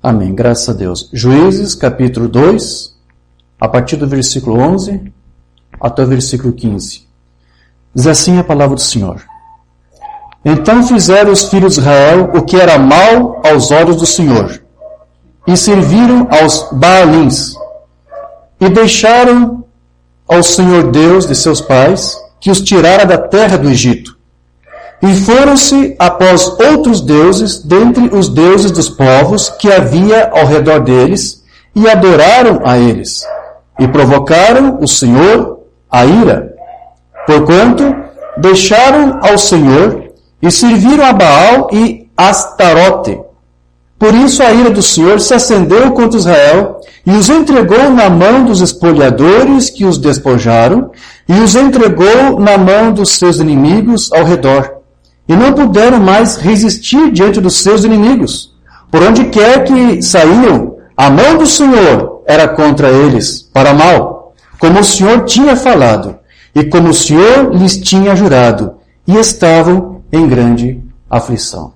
Amém. Graças a Deus. Juízes, capítulo 2, a partir do versículo 11 até o versículo 15. Diz assim a palavra do Senhor. Então fizeram os filhos de Israel o que era mal aos olhos do Senhor, e serviram aos Baalins, e deixaram ao Senhor Deus de seus pais, que os tirara da terra do Egito. E foram-se após outros deuses, dentre os deuses dos povos que havia ao redor deles, e adoraram a eles, e provocaram o Senhor a ira. Porquanto deixaram ao Senhor, e serviram a Baal e Astarote. Por isso a ira do Senhor se acendeu contra Israel, e os entregou na mão dos espoliadores que os despojaram, e os entregou na mão dos seus inimigos ao redor. E não puderam mais resistir diante dos seus inimigos. Por onde quer que saíam, a mão do Senhor era contra eles, para mal, como o Senhor tinha falado, e como o Senhor lhes tinha jurado, e estavam em grande aflição.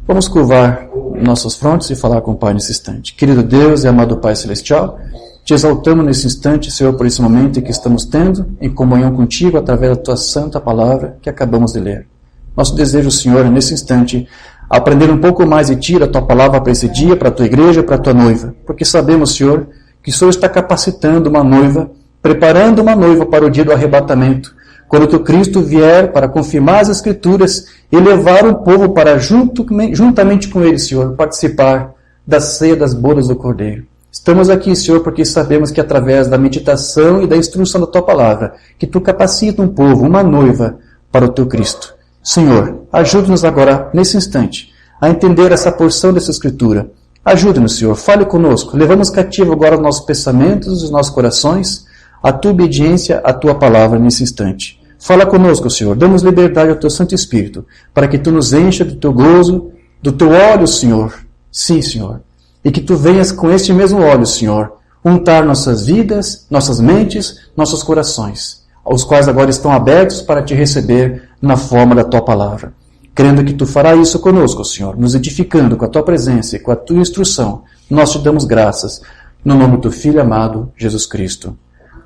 Vamos curvar nossos frontes e falar com o Pai nesse instante. Querido Deus e amado Pai Celestial, te exaltamos nesse instante, Senhor, por esse momento que estamos tendo em comunhão contigo através da tua santa palavra que acabamos de ler. Nosso desejo, Senhor, é nesse instante, aprender um pouco mais de ti, da tua palavra para esse dia, para a tua igreja, para a tua noiva. Porque sabemos, Senhor, que o Senhor está capacitando uma noiva, preparando uma noiva para o dia do arrebatamento, quando o Cristo vier para confirmar as Escrituras e levar o povo para, juntamente com ele, Senhor, participar da ceia das bodas do Cordeiro. Estamos aqui, Senhor, porque sabemos que através da meditação e da instrução da tua palavra, que tu capacita um povo, uma noiva, para o teu Cristo. Senhor, ajude-nos agora, nesse instante, a entender essa porção dessa Escritura. Ajude-nos, Senhor, fale conosco. Levamos cativo agora os nossos pensamentos, os nossos corações, a tua obediência, a tua palavra nesse instante. Fala conosco, Senhor. Damos liberdade ao teu Santo Espírito, para que tu nos encha do teu gozo, do teu óleo, Senhor. Sim, Senhor. E que tu venhas com este mesmo óleo, Senhor, untar nossas vidas, nossas mentes, nossos corações, os quais agora estão abertos para te receber na forma da tua palavra. Crendo que tu farás isso conosco, Senhor, nos edificando com a tua presença e com a tua instrução, nós te damos graças, no nome do teu Filho amado, Jesus Cristo.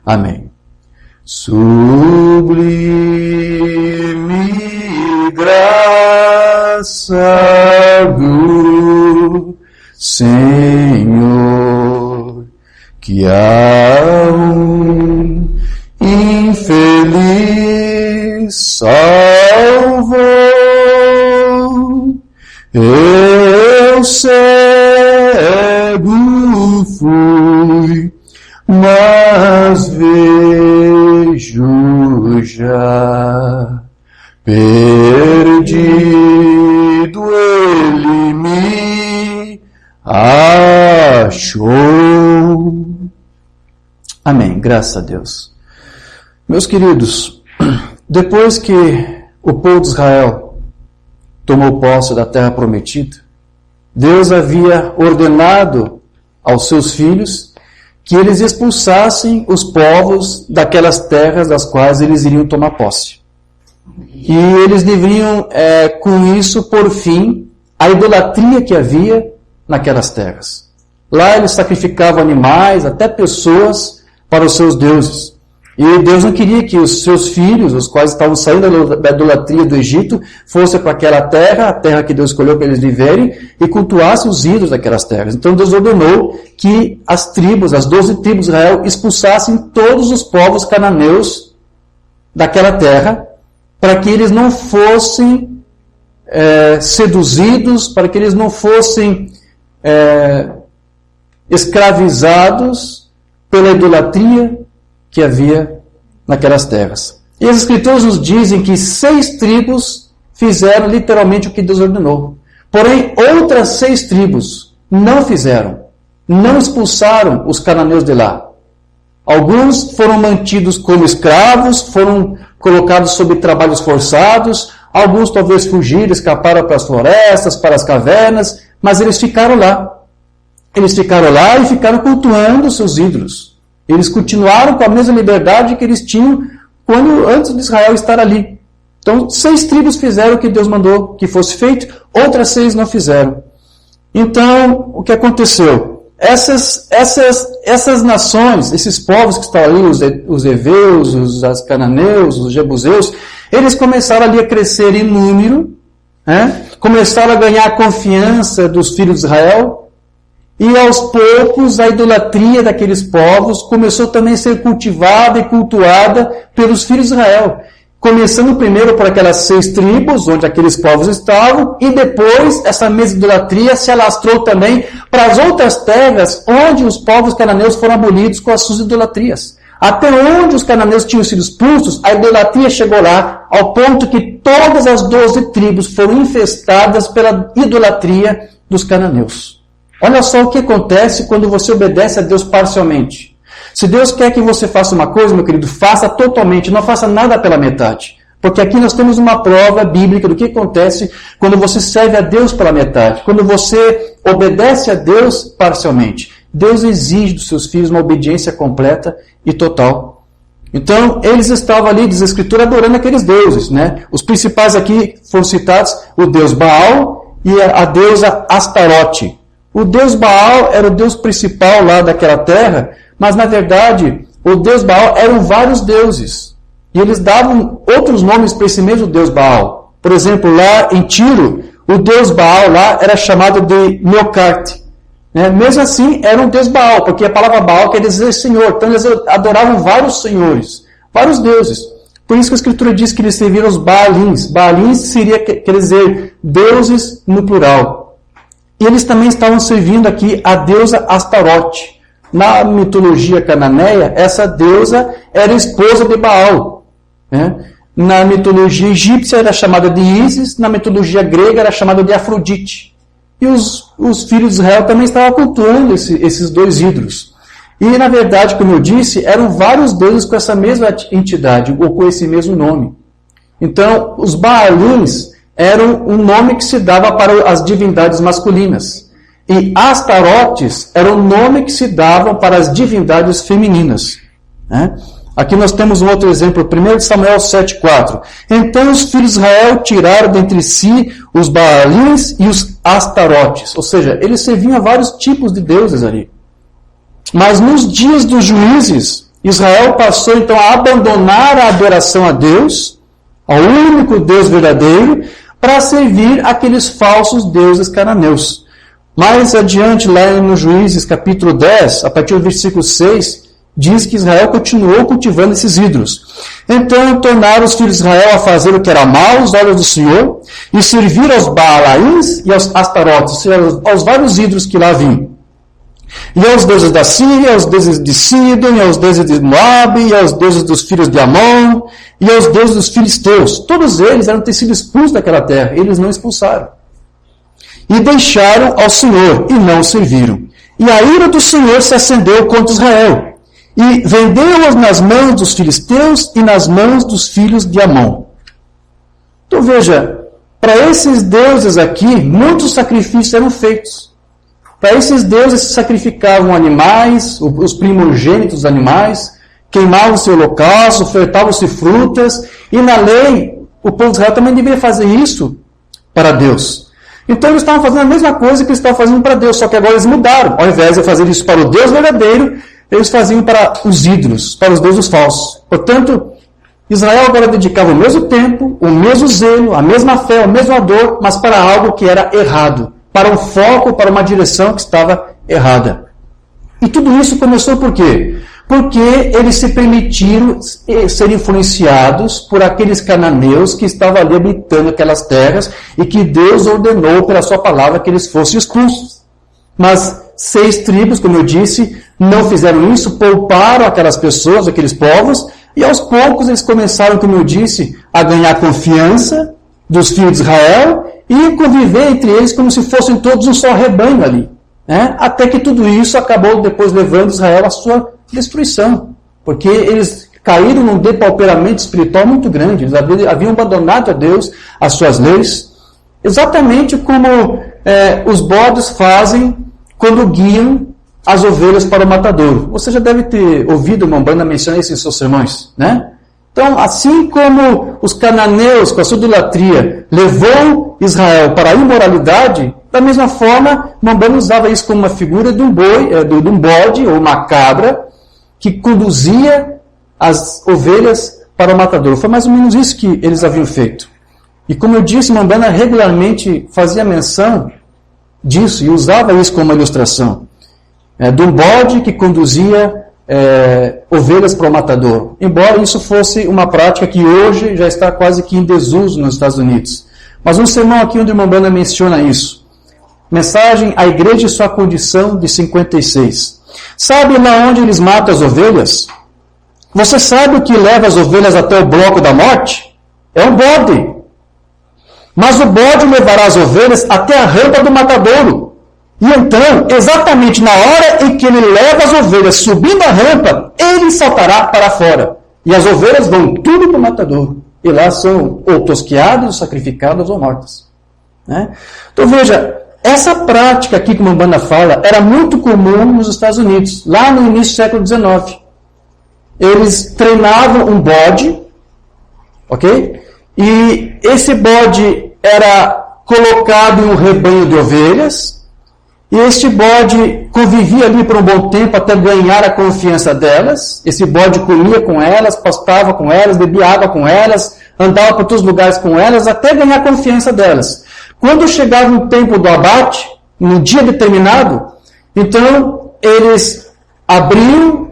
Amém. Sublime graça do Senhor, que a um infeliz salvou. Eu cego fui, mas vejo já. Perdido ele me achou. Amém. Graças a Deus. Meus queridos, depois que o povo de Israel tomou posse da terra prometida, Deus havia ordenado aos seus filhos que eles expulsassem os povos daquelas terras das quais eles iriam tomar posse. E eles deveriam, com isso, pôr fim à idolatria que havia naquelas terras. Lá eles sacrificavam animais, até pessoas, para os seus deuses. E Deus não queria que os seus filhos, os quais estavam saindo da idolatria do Egito, fossem para aquela terra, a terra que Deus escolheu para eles viverem, e cultuassem os ídolos daquelas terras. Então Deus ordenou que as 12 tribos de Israel, expulsassem todos os povos cananeus daquela terra, para que eles não fossem seduzidos, para que eles não fossem escravizados pela idolatria que havia naquelas terras. E as Escrituras nos dizem que 6 tribos fizeram literalmente o que Deus ordenou. Porém, outras 6 tribos não fizeram, não expulsaram os cananeus de lá. Alguns foram mantidos como escravos, foram colocados sob trabalhos forçados, alguns talvez fugiram, escaparam para as florestas, para as cavernas, mas eles ficaram lá. Eles ficaram lá e ficaram cultuando seus ídolos. Eles continuaram com a mesma liberdade que eles tinham antes de Israel estar ali. Então, 6 tribos fizeram o que Deus mandou que fosse feito, outras 6 não fizeram. Então, o que aconteceu? Essas nações, esses povos que estão ali, os heveus, os cananeus, os jebuseus, eles começaram ali a crescer em número, né? Começaram a ganhar a confiança dos filhos de Israel, e aos poucos a idolatria daqueles povos começou também a ser cultivada e cultuada pelos filhos de Israel. Começando primeiro por aquelas 6 tribos, onde aqueles povos estavam, e depois essa mesma idolatria se alastrou também para as outras terras, onde os povos cananeus foram abolidos com as suas idolatrias. Até onde os cananeus tinham sido expulsos, a idolatria chegou lá, ao ponto que todas as 12 tribos foram infestadas pela idolatria dos cananeus. Olha só o que acontece quando você obedece a Deus parcialmente. Se Deus quer que você faça uma coisa, meu querido, faça totalmente, não faça nada pela metade. Porque aqui nós temos uma prova bíblica do que acontece quando você serve a Deus pela metade, quando você obedece a Deus parcialmente. Deus exige dos seus filhos uma obediência completa e total. Então, eles estavam ali, diz a Escritura, adorando aqueles deuses, né? Os principais aqui foram citados, o deus Baal e a deusa Astarote. O deus Baal era o deus principal lá daquela terra, mas na verdade, o deus Baal eram vários deuses. E eles davam outros nomes para esse mesmo deus Baal. Por exemplo, lá em Tiro, o deus Baal lá era chamado de Meocarte. Né? Mesmo assim, era um deus Baal, porque a palavra Baal quer dizer Senhor. Então eles adoravam vários senhores, vários deuses. Por isso que a Escritura diz que eles serviram os Baalins. Baalins seria, quer dizer, deuses no plural. E eles também estavam servindo aqui a deusa Astarote. Na mitologia cananeia, essa deusa era esposa de Baal. Né? Na mitologia egípcia era chamada de Ísis, na mitologia grega era chamada de Afrodite. E os filhos de Israel também estavam cultuando esses 2 ídolos. E, na verdade, como eu disse, eram vários deuses com essa mesma entidade, ou com esse mesmo nome. Então, os Baalins eram um nome que se dava para as divindades masculinas. E Astarotes era o nome que se dava para as divindades femininas. Né? Aqui nós temos um outro exemplo, 1 Samuel 7,4. Então os filhos de Israel tiraram dentre si os Baalins e os Astarotes. Ou seja, eles serviam a vários tipos de deuses ali. Mas nos dias dos juízes, Israel passou então a abandonar a adoração a Deus, ao único Deus verdadeiro, para servir aqueles falsos deuses cananeus. Mais adiante, lá no Juízes, capítulo 10, a partir do versículo 6, diz que Israel continuou cultivando esses ídolos. Então tornaram os filhos de Israel a fazer o que era mal aos olhos do Senhor, e servir aos Baalaíns e aos Astarotes, ou seja, aos vários ídolos que lá vinham. E aos deuses da Síria, aos deuses de Sidom, e aos deuses de Moabe, e aos deuses dos filhos de Amon, e aos deuses dos filisteus. Todos eles eram ter sido expulsos daquela terra, eles não expulsaram. E deixaram ao Senhor, e não o serviram. E a ira do Senhor se acendeu contra Israel, e vendeu-os nas mãos dos filisteus e nas mãos dos filhos de Amon. Então veja, para esses deuses aqui, muitos sacrifícios eram feitos. Para esses deuses se sacrificavam animais, os primogênitos dos animais, queimavam-se holocausto, ofertavam-se frutas, e na lei, o povo de Israel também deveria fazer isso para Deus. Então eles estavam fazendo a mesma coisa que eles estavam fazendo para Deus, só que agora eles mudaram. Ao invés de fazer isso para o Deus verdadeiro, eles faziam para os ídolos, para os deuses falsos. Portanto, Israel agora dedicava o mesmo tempo, o mesmo zelo, a mesma fé, a mesma dor, mas para algo que era errado, para um foco, para uma direção que estava errada. E tudo isso começou por quê? Porque eles se permitiram ser influenciados por aqueles cananeus que estavam ali habitando aquelas terras e que Deus ordenou pela sua palavra que eles fossem expulsos. Mas 6 tribos, como eu disse, não fizeram isso, pouparam aquelas pessoas, aqueles povos, e aos poucos eles começaram, como eu disse, a ganhar confiança dos filhos de Israel e conviver entre eles como se fossem todos um só rebanho ali. Né? Até que tudo isso acabou depois levando Israel à sua destruição, porque eles caíram num depauperamento espiritual muito grande, eles haviam abandonado a Deus, as suas leis, exatamente como os bodes fazem quando guiam as ovelhas para o matadouro. Você já deve ter ouvido uma banda mencionar isso em seus sermões, né? Então, assim como os cananeus, com a sua idolatria, levou Israel para a imoralidade, da mesma forma, Umbanda usava isso como uma figura de um bode ou uma cabra que conduzia as ovelhas para o matadouro. Foi mais ou menos isso que eles haviam feito. E como eu disse, Umbanda regularmente fazia menção disso e usava isso como uma ilustração. De um bode que conduzia ovelhas para o matadouro. Embora isso fosse uma prática que hoje já está quase que em desuso nos Estados Unidos. Mas um sermão aqui onde Umbanda menciona isso. Mensagem à Igreja e sua condição, de 56. Sabe lá onde eles matam as ovelhas? Você sabe o que leva as ovelhas até o bloco da morte? É um bode. Mas o bode levará as ovelhas até a rampa do matadouro. E então, exatamente na hora em que ele leva as ovelhas subindo a rampa, ele saltará para fora. E as ovelhas vão tudo para o matadouro. E lá são ou tosqueadas, ou sacrificadas, ou mortas. Né? Então veja, essa prática aqui que Umbanda fala era muito comum nos Estados Unidos, lá no início do século XIX. Eles treinavam um bode, ok? E esse bode era colocado em um rebanho de ovelhas, e este bode convivia ali por um bom tempo até ganhar a confiança delas. Esse bode comia com elas, pastava com elas, bebia água com elas, andava por todos os lugares com elas, até ganhar a confiança delas. Quando chegava o tempo do abate, no dia determinado, então eles abriam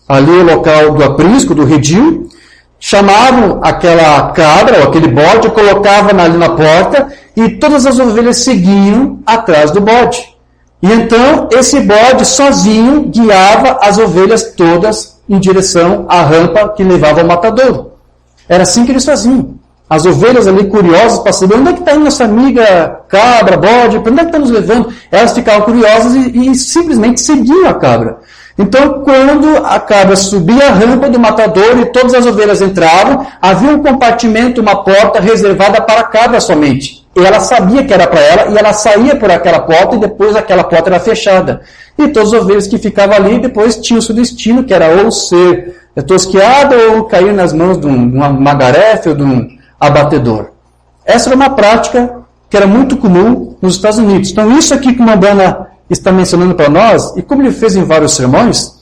ali o local do aprisco, do redil, chamavam aquela cabra, ou aquele bode, colocavam ali na porta, e todas as ovelhas seguiam atrás do bode. E então, esse bode sozinho guiava as ovelhas todas em direção à rampa que levava ao matadouro. Era assim que eles faziam. As ovelhas ali curiosas para saber onde é que está indo nossa amiga cabra, bode, para onde é que está nos levando? Elas ficavam curiosas e simplesmente seguiam a cabra. Então, quando a cabra subia a rampa do matadouro e todas as ovelhas entravam, havia um compartimento, uma porta reservada para a cabra somente. E ela sabia que era para ela, e ela saía por aquela porta, e depois aquela porta era fechada. E todas as ovelhas que ficavam ali, depois tinham o seu destino, que era ou ser tosqueada, ou cair nas mãos de uma magarefe, ou de um abatedor. Essa era uma prática que era muito comum nos Estados Unidos. Então, isso aqui que o Umbanda está mencionando para nós, e como ele fez em vários sermões,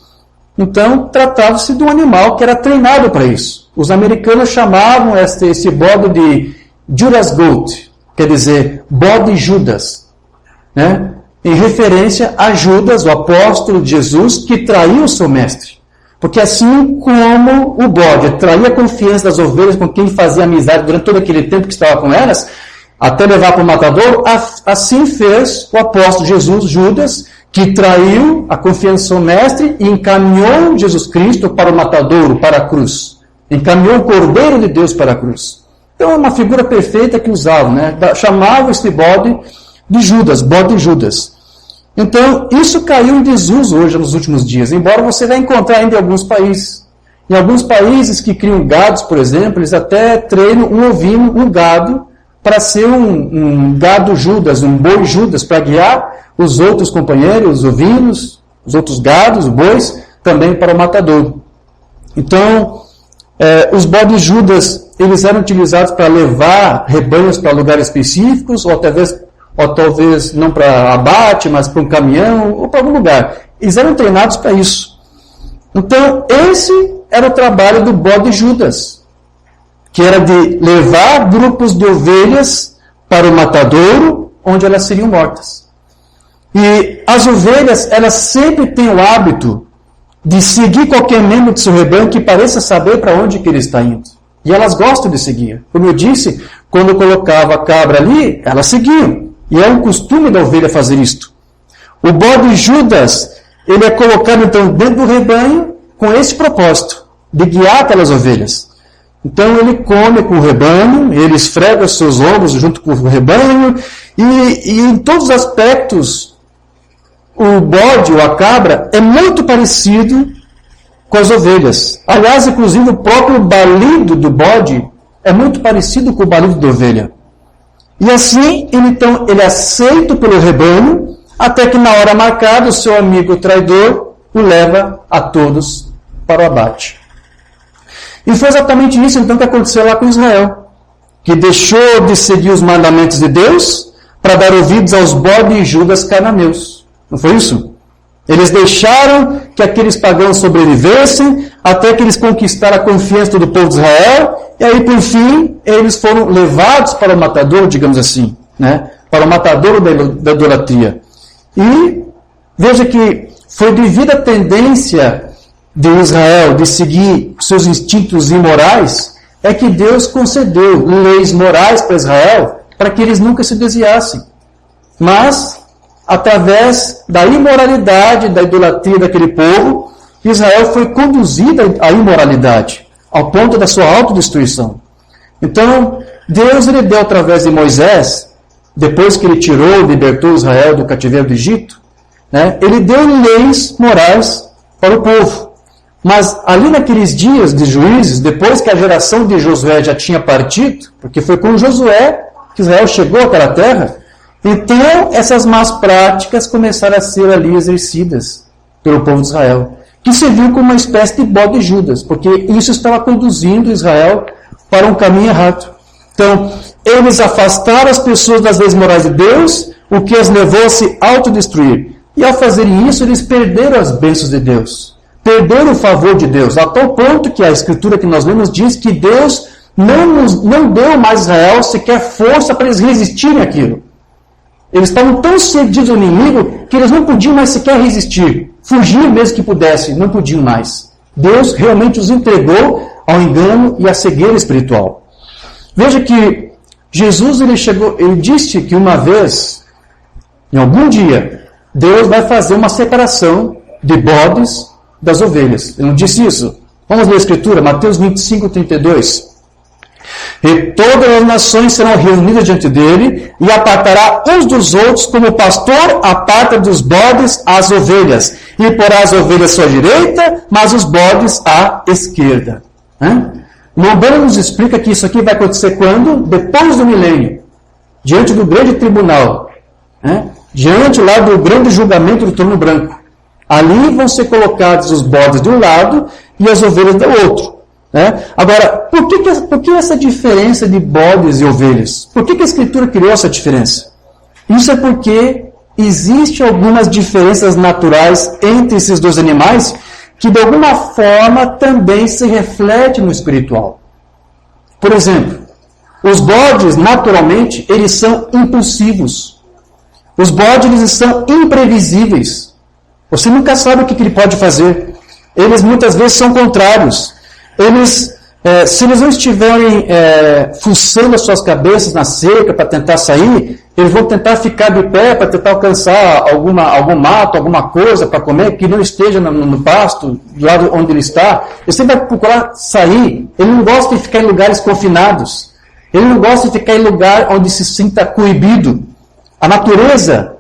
então tratava-se de um animal que era treinado para isso. Os americanos chamavam esse bode de Judas Goat, quer dizer, bode Judas, né? Em referência a Judas, o apóstolo de Jesus, que traiu o seu mestre. Porque assim como o bode traía a confiança das ovelhas com quem fazia amizade durante todo aquele tempo que estava com elas, até levar para o matadouro, assim fez o apóstolo Jesus, Judas, que traiu a confiança do seu mestre e encaminhou Jesus Cristo para o matadouro, para a cruz. Encaminhou o Cordeiro de Deus para a cruz. Então é uma figura perfeita que usavam, né? Chamavam este bode de Judas, bode Judas. Então, isso caiu em desuso hoje, nos últimos dias, embora você vai encontrar ainda em alguns países. Em alguns países que criam gados, por exemplo, eles até treinam um ovino, um gado, para ser um gado Judas, um boi Judas, para guiar os outros companheiros, os ovinos, os outros gados, os bois, também para o matadouro. Então, os bodes Judas, eles eram utilizados para levar rebanhos para lugares específicos, ou talvez não para abate, mas para um caminhão, ou para algum lugar. Eles eram treinados para isso. Então, esse era o trabalho do bode Judas, que era de levar grupos de ovelhas para o matadouro, onde elas seriam mortas. E as ovelhas, elas sempre têm o hábito de seguir qualquer membro de seu rebanho que pareça saber para onde que ele está indo. E elas gostam de seguir. Como eu disse, quando eu colocava a cabra ali, elas seguiam. E é um costume da ovelha fazer isto. O bode Judas, ele é colocado então dentro do rebanho com esse propósito, de guiar aquelas ovelhas. Então ele come com o rebanho, ele esfrega os seus ombros junto com o rebanho, e em todos os aspectos, o bode ou a cabra é muito parecido com as ovelhas. Aliás, inclusive, o próprio balido do bode é muito parecido com o balido da ovelha. E assim, ele é aceito pelo rebanho, até que na hora marcada, o seu amigo traidor o leva a todos para o abate. E foi exatamente isso então que aconteceu lá com Israel, que deixou de seguir os mandamentos de Deus para dar ouvidos aos bodes judas cananeus. Não foi isso? Eles deixaram que aqueles pagãos sobrevivessem até que eles conquistaram a confiança do povo de Israel, e aí, por fim, eles foram levados para o matadouro, digamos assim, né? Para o matadouro da idolatria. E veja que foi devido à tendência de Israel de seguir seus instintos imorais, é que Deus concedeu leis morais para Israel para que eles nunca se desviassem. Mas, através da imoralidade, da idolatria daquele povo, Israel foi conduzida à imoralidade, ao ponto da sua autodestruição. Então, Deus lhe deu através de Moisés, depois que ele tirou e libertou Israel do cativeiro do Egito, né, ele deu leis morais para o povo. Mas ali naqueles dias de juízes, depois que a geração de Josué já tinha partido, porque foi com Josué que Israel chegou àquela terra, então essas más práticas começaram a ser ali exercidas pelo povo de Israel, que se viu como uma espécie de bode de Judas, porque isso estava conduzindo Israel para um caminho errado. Então, eles afastaram as pessoas das leis morais de Deus, o que as levou a se autodestruir. E ao fazerem isso, eles perderam as bênçãos de Deus. Perderam o favor de Deus, a tal ponto que a escritura que nós lemos diz que Deus não deu mais a Israel sequer força para eles resistirem àquilo. Eles estavam tão cedidos ao inimigo que eles não podiam mais sequer resistir. Fugir mesmo que pudessem, não podiam mais. Deus realmente os entregou ao engano e à cegueira espiritual. Veja que Jesus ele disse que uma vez, em algum dia, Deus vai fazer uma separação de bodes das ovelhas. Ele não disse isso? Vamos ler a escritura, Mateus 25, 32. E todas as nações serão reunidas diante dele, e apartará uns dos outros, como o pastor aparta dos bodes as ovelhas, e porá as ovelhas à sua direita, mas os bodes à esquerda. Lombana nos explica que isso aqui vai acontecer quando? Depois do milênio, diante do grande tribunal, diante lá do grande julgamento do trono branco. Ali vão ser colocados os bodes de um lado e as ovelhas do outro. Agora, por que essa diferença de bodes e ovelhas? Por que a Escritura criou essa diferença? Isso é porque existem algumas diferenças naturais entre esses dois animais que, de alguma forma, também se refletem no espiritual. Por exemplo, os bodes, naturalmente, eles são impulsivos. Os bodes, eles são imprevisíveis. Você nunca sabe o que ele pode fazer. Eles, muitas vezes, são contrários. Se eles não estiverem fuçando as suas cabeças na cerca para tentar sair, eles vão tentar ficar de pé para tentar alcançar algum mato, alguma coisa para comer, que não esteja no pasto, do lado onde ele está. Ele sempre vai procurar sair. Ele não gosta de ficar em lugares confinados. Ele não gosta de ficar em lugar onde se sinta coibido. A natureza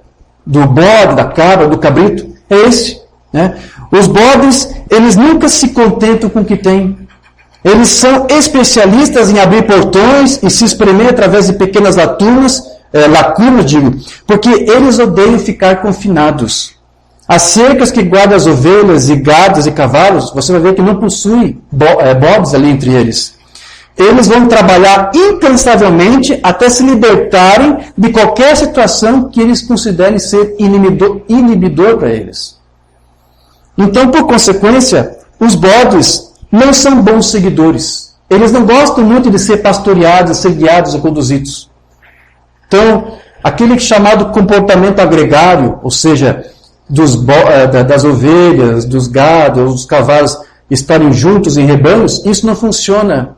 do bode, da cabra, do cabrito, é esse. Os bodes, eles nunca se contentam com o que têm. Eles são especialistas em abrir portões e se espremer através de pequenas lacunas, porque eles odeiam ficar confinados. As cercas que guardam as ovelhas e gados e cavalos, você vai ver que não possui bodes ali entre eles. Eles vão trabalhar incansavelmente até se libertarem de qualquer situação que eles considerem ser inibidor para eles. Então, por consequência, os bodes não são bons seguidores. Eles não gostam muito de ser pastoreados, ser guiados ou conduzidos. Então, aquele chamado comportamento agregário, ou seja, das ovelhas, dos gados, dos cavalos estarem juntos em rebanhos, isso não funciona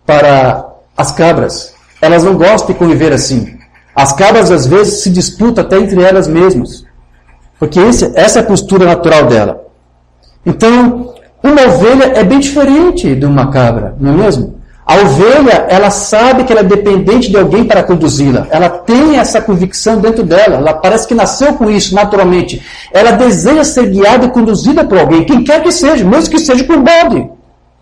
para as cabras. Elas não gostam de conviver assim. As cabras, às vezes, se disputam até entre elas mesmas, porque essa é a postura natural dela. Então, uma ovelha é bem diferente de uma cabra, não é mesmo? A ovelha, ela sabe que ela é dependente de alguém para conduzi-la. Ela tem essa convicção dentro dela. Ela parece que nasceu com isso, naturalmente. Ela deseja ser guiada e conduzida por alguém, quem quer que seja, mesmo que seja por bode.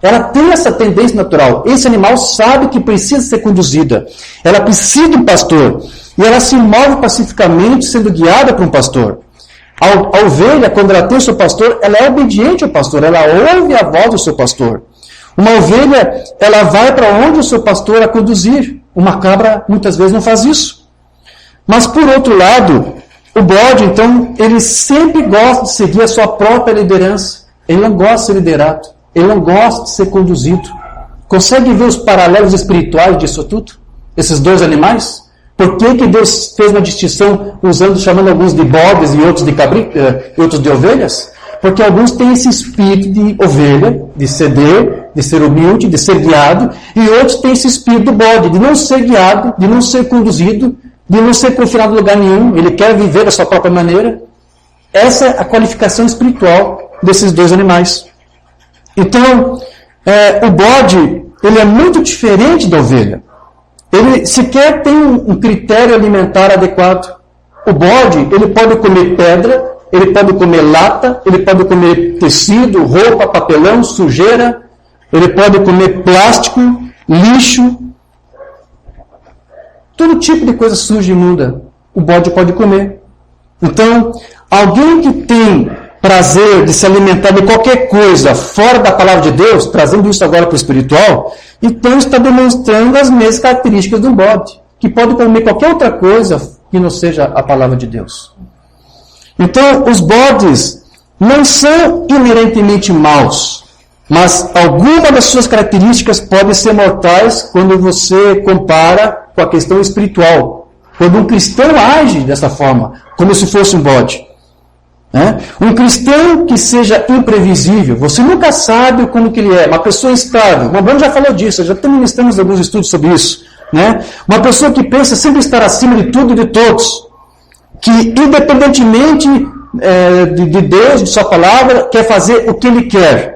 Ela tem essa tendência natural. Esse animal sabe que precisa ser conduzida. Ela precisa de um pastor. E ela se move pacificamente sendo guiada por um pastor. A ovelha, quando ela tem o seu pastor, ela é obediente ao pastor. Ela ouve a voz do seu pastor. Uma ovelha, ela vai para onde o seu pastor a conduzir. Uma cabra, muitas vezes, não faz isso. Mas, por outro lado, o bode, então, ele sempre gosta de seguir a sua própria liderança. Ele não gosta de ser liderado. Ele não gosta de ser conduzido. Consegue ver os paralelos espirituais disso tudo? Esses dois animais? Por que Deus fez uma distinção chamando alguns de bodes e outros de ovelhas? Porque alguns têm esse espírito de ovelha, de ceder, de ser humilde, de ser guiado, e outros têm esse espírito do bode, de não ser guiado, de não ser conduzido, de não ser confinado em lugar nenhum. Ele quer viver da sua própria maneira. Essa é a qualificação espiritual desses dois animais. Então, o bode, ele é muito diferente da ovelha. Ele sequer tem um critério alimentar adequado. O bode, ele pode comer pedra, ele pode comer lata, ele pode comer tecido, roupa, papelão, sujeira, ele pode comer plástico, lixo, todo tipo de coisa suja e imunda, o bode pode comer. Então, alguém que tem prazer de se alimentar de qualquer coisa fora da palavra de Deus, trazendo isso agora para o espiritual, então está demonstrando as mesmas características do bode, que pode comer qualquer outra coisa que não seja a palavra de Deus. Então, os bodes não são inerentemente maus, mas algumas das suas características podem ser mortais quando você compara com a questão espiritual. Quando um cristão age dessa forma, como se fosse um bode. Um cristão que seja imprevisível, você nunca sabe como que ele é, uma pessoa instável. O Bruno já falou disso, já ministramos alguns estudos sobre isso. Uma pessoa que pensa sempre estar acima de tudo e de todos, que independentemente de Deus, de sua palavra, quer fazer o que ele quer.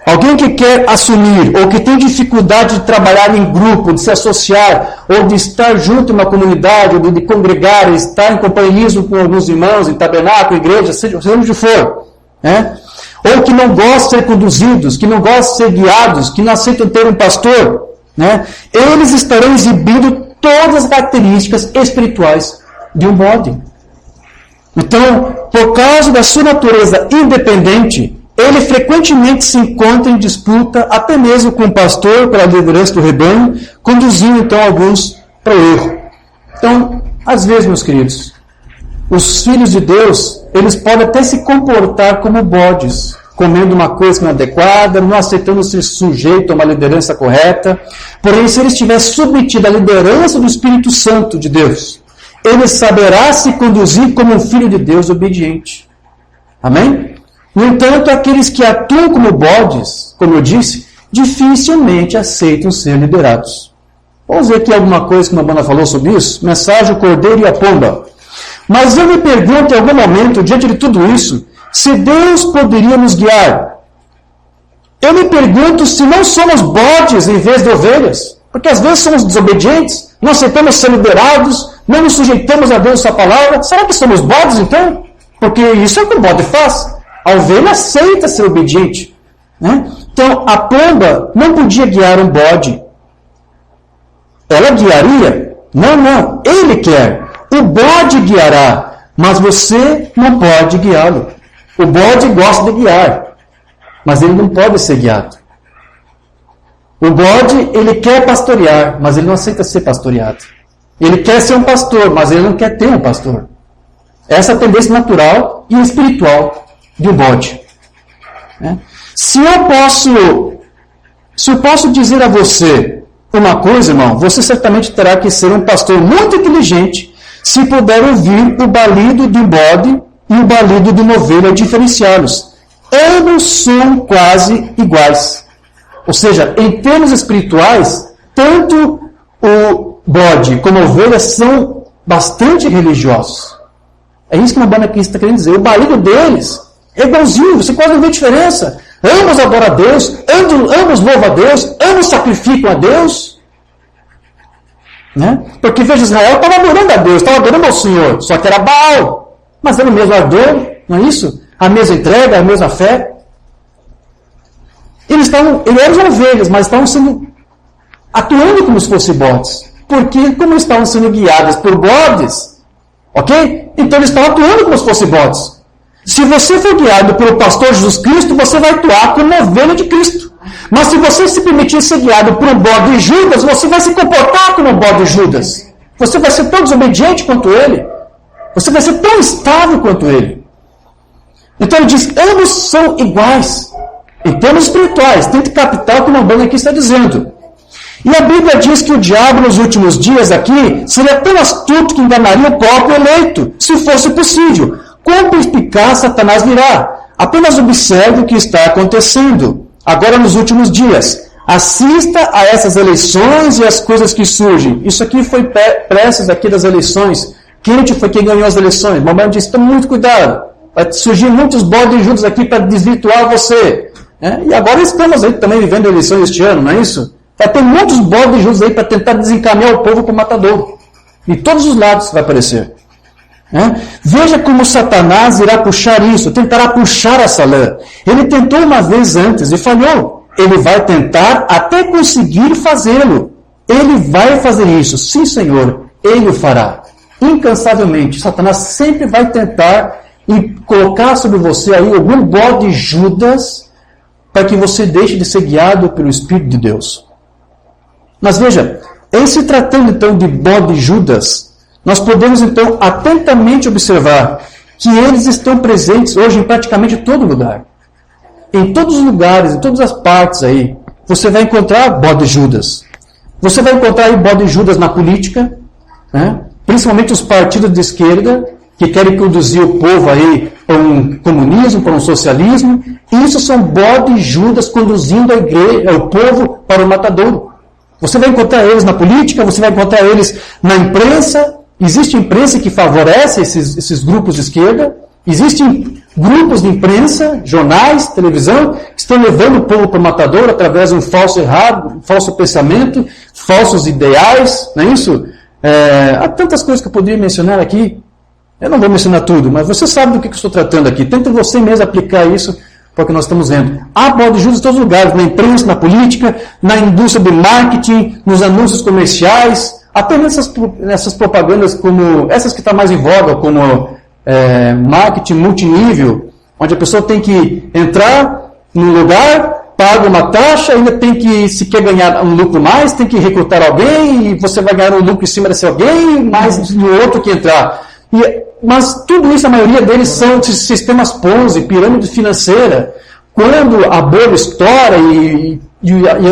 Alguém que quer assumir, ou que tem dificuldade de trabalhar em grupo, de se associar, ou de estar junto em uma comunidade, ou de congregar, estar em companheirismo com alguns irmãos, em tabernáculo, igreja, seja onde for. Ou que não gostam de ser conduzidos, que não gostam de ser guiados, que não aceitam ter um pastor. Eles estarão exibindo todas as características espirituais de um bode. Então, por causa da sua natureza independente, ele frequentemente se encontra em disputa, até mesmo com o pastor, pela liderança do rebanho, conduzindo então alguns para o erro. Então, às vezes, meus queridos, os filhos de Deus, eles podem até se comportar como bodes, comendo uma coisa inadequada, não aceitando ser sujeito a uma liderança correta. Porém, se ele estiver submetido à liderança do Espírito Santo de Deus, ele saberá se conduzir como um filho de Deus obediente. Amém? No entanto, aqueles que atuam como bodes, como eu disse, dificilmente aceitam ser liderados. Vamos ver aqui alguma coisa que a Banda falou sobre isso? Mensagem, o cordeiro e a pomba. Mas eu me pergunto em algum momento, diante de tudo isso, se Deus poderia nos guiar. Eu me pergunto se não somos bodes em vez de ovelhas. Porque às vezes somos desobedientes, não aceitamos ser liderados, não nos sujeitamos a Deus e sua palavra. Será que somos bodes então? Porque isso é o que o bode faz. A ovelha aceita ser obediente. Então, a pomba não podia guiar um bode. Ela guiaria? Não. Ele quer. O bode guiará, mas você não pode guiá-lo. O bode gosta de guiar, mas ele não pode ser guiado. O bode, ele quer pastorear, mas ele não aceita ser pastoreado. Ele quer ser um pastor, mas ele não quer ter um pastor. Essa é a tendência natural e espiritual de um bode. Se eu posso dizer a você uma coisa, irmão, você certamente terá que ser um pastor muito inteligente se puder ouvir o balido de um bode e o balido de uma ovelha e diferenciá-los. Ambos são quase iguais. Ou seja, em termos espirituais, tanto o bode como a ovelha são bastante religiosos. É isso que uma banda aqui está querendo dizer. O balido deles é igualzinho, você quase não vê diferença. Ambos adoram a Deus, ambos louvam a Deus, ambos sacrificam a Deus. Porque veja, Israel estava adorando a Deus, estava adorando ao Senhor, só que era Baal. Mas era o mesmo ardor, não é isso? A mesma entrega, a mesma fé. Eles eram ovelhas, mas estavam atuando como se fossem bodes. Porque como eles estavam sendo guiados por bodes, ok? Então eles estavam atuando como se fossem bodes. Se você for guiado pelo pastor Jesus Cristo, você vai atuar como ovelha de Cristo. Mas se você se permitir ser guiado por um bode de Judas, você vai se comportar como um bode de Judas. Você vai ser tão desobediente quanto ele. Você vai ser tão instável quanto ele. Então ele diz, ambos são iguais. Em termos espirituais, tente captar o que o Umbanda aqui está dizendo. E a Bíblia diz que o diabo nos últimos dias aqui seria tão astuto que enganaria o próprio eleito, se fosse possível. Com perspicaz Satanás virá. Apenas observe o que está acontecendo. Agora nos últimos dias. Assista a essas eleições e as coisas que surgem. Isso aqui foi preces aqui das eleições. Quem foi quem ganhou as eleições? Mamãe disse, tome muito cuidado. Vai surgir muitos bodes juntos aqui para desvirtuar você. E agora estamos aí também vivendo eleições este ano, não é isso? Vai ter muitos bodes juntos aí para tentar desencaminhar o povo para o matador. De todos os lados vai aparecer. Veja como Satanás irá puxar isso, tentará puxar essa lã. Ele tentou uma vez antes e falhou. Ele vai tentar até conseguir fazê-lo. Ele vai fazer isso. Sim, Senhor, Ele o fará. Incansavelmente, Satanás sempre vai tentar e colocar sobre você aí algum bode Judas para que você deixe de ser guiado pelo Espírito de Deus. Mas veja, em se tratando então de bode Judas, nós podemos então atentamente observar que eles estão presentes hoje em praticamente todo lugar. Em todos os lugares, em todas as partes aí, você vai encontrar bode Judas. Você vai encontrar aí bode Judas na política, principalmente os partidos de esquerda, que querem conduzir o povo aí para um comunismo, para um socialismo. Isso são bode Judas conduzindo a igreja, o povo para o matadouro. Você vai encontrar eles na política, você vai encontrar eles na imprensa. Existe imprensa que favorece esses grupos de esquerda. Existem grupos de imprensa, jornais, televisão, que estão levando o povo para o matador através de um falso pensamento, falsos ideais, não é isso? Há tantas coisas que eu poderia mencionar aqui. Eu não vou mencionar tudo, mas você sabe do que eu estou tratando aqui. Tenta você mesmo aplicar isso para o que nós estamos vendo. Há bode Judas em todos os lugares, na imprensa, na política, na indústria do marketing, nos anúncios comerciais, até nessas propagandas como essas que estão mais em voga, como marketing multinível, onde a pessoa tem que entrar num lugar, paga uma taxa, ainda tem que, se quer ganhar um lucro mais, tem que recrutar alguém, e você vai ganhar um lucro em cima desse alguém, mais no outro que entrar. Mas tudo isso, a maioria deles são sistemas Ponzi, pirâmide financeira. Quando a bolha estoura e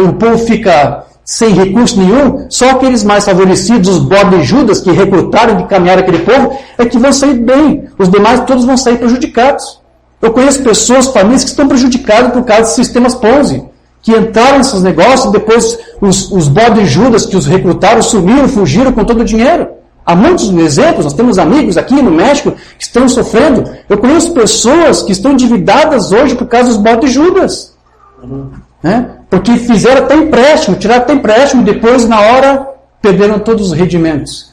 o povo fica sem recurso nenhum, só aqueles mais favorecidos, os bode Judas, que recrutaram e caminharam aquele povo, é que vão sair bem. Os demais todos vão sair prejudicados. Eu conheço pessoas, famílias que estão prejudicadas por causa de sistemas Ponzi, que entraram nesses negócios, depois os bode Judas que os recrutaram sumiram, fugiram com todo o dinheiro. Há muitos exemplos, nós temos amigos aqui no México que estão sofrendo. Eu conheço pessoas que estão endividadas hoje por causa dos bode Judas. Porque fizeram até empréstimo, tiraram até empréstimo e depois, na hora, perderam todos os rendimentos.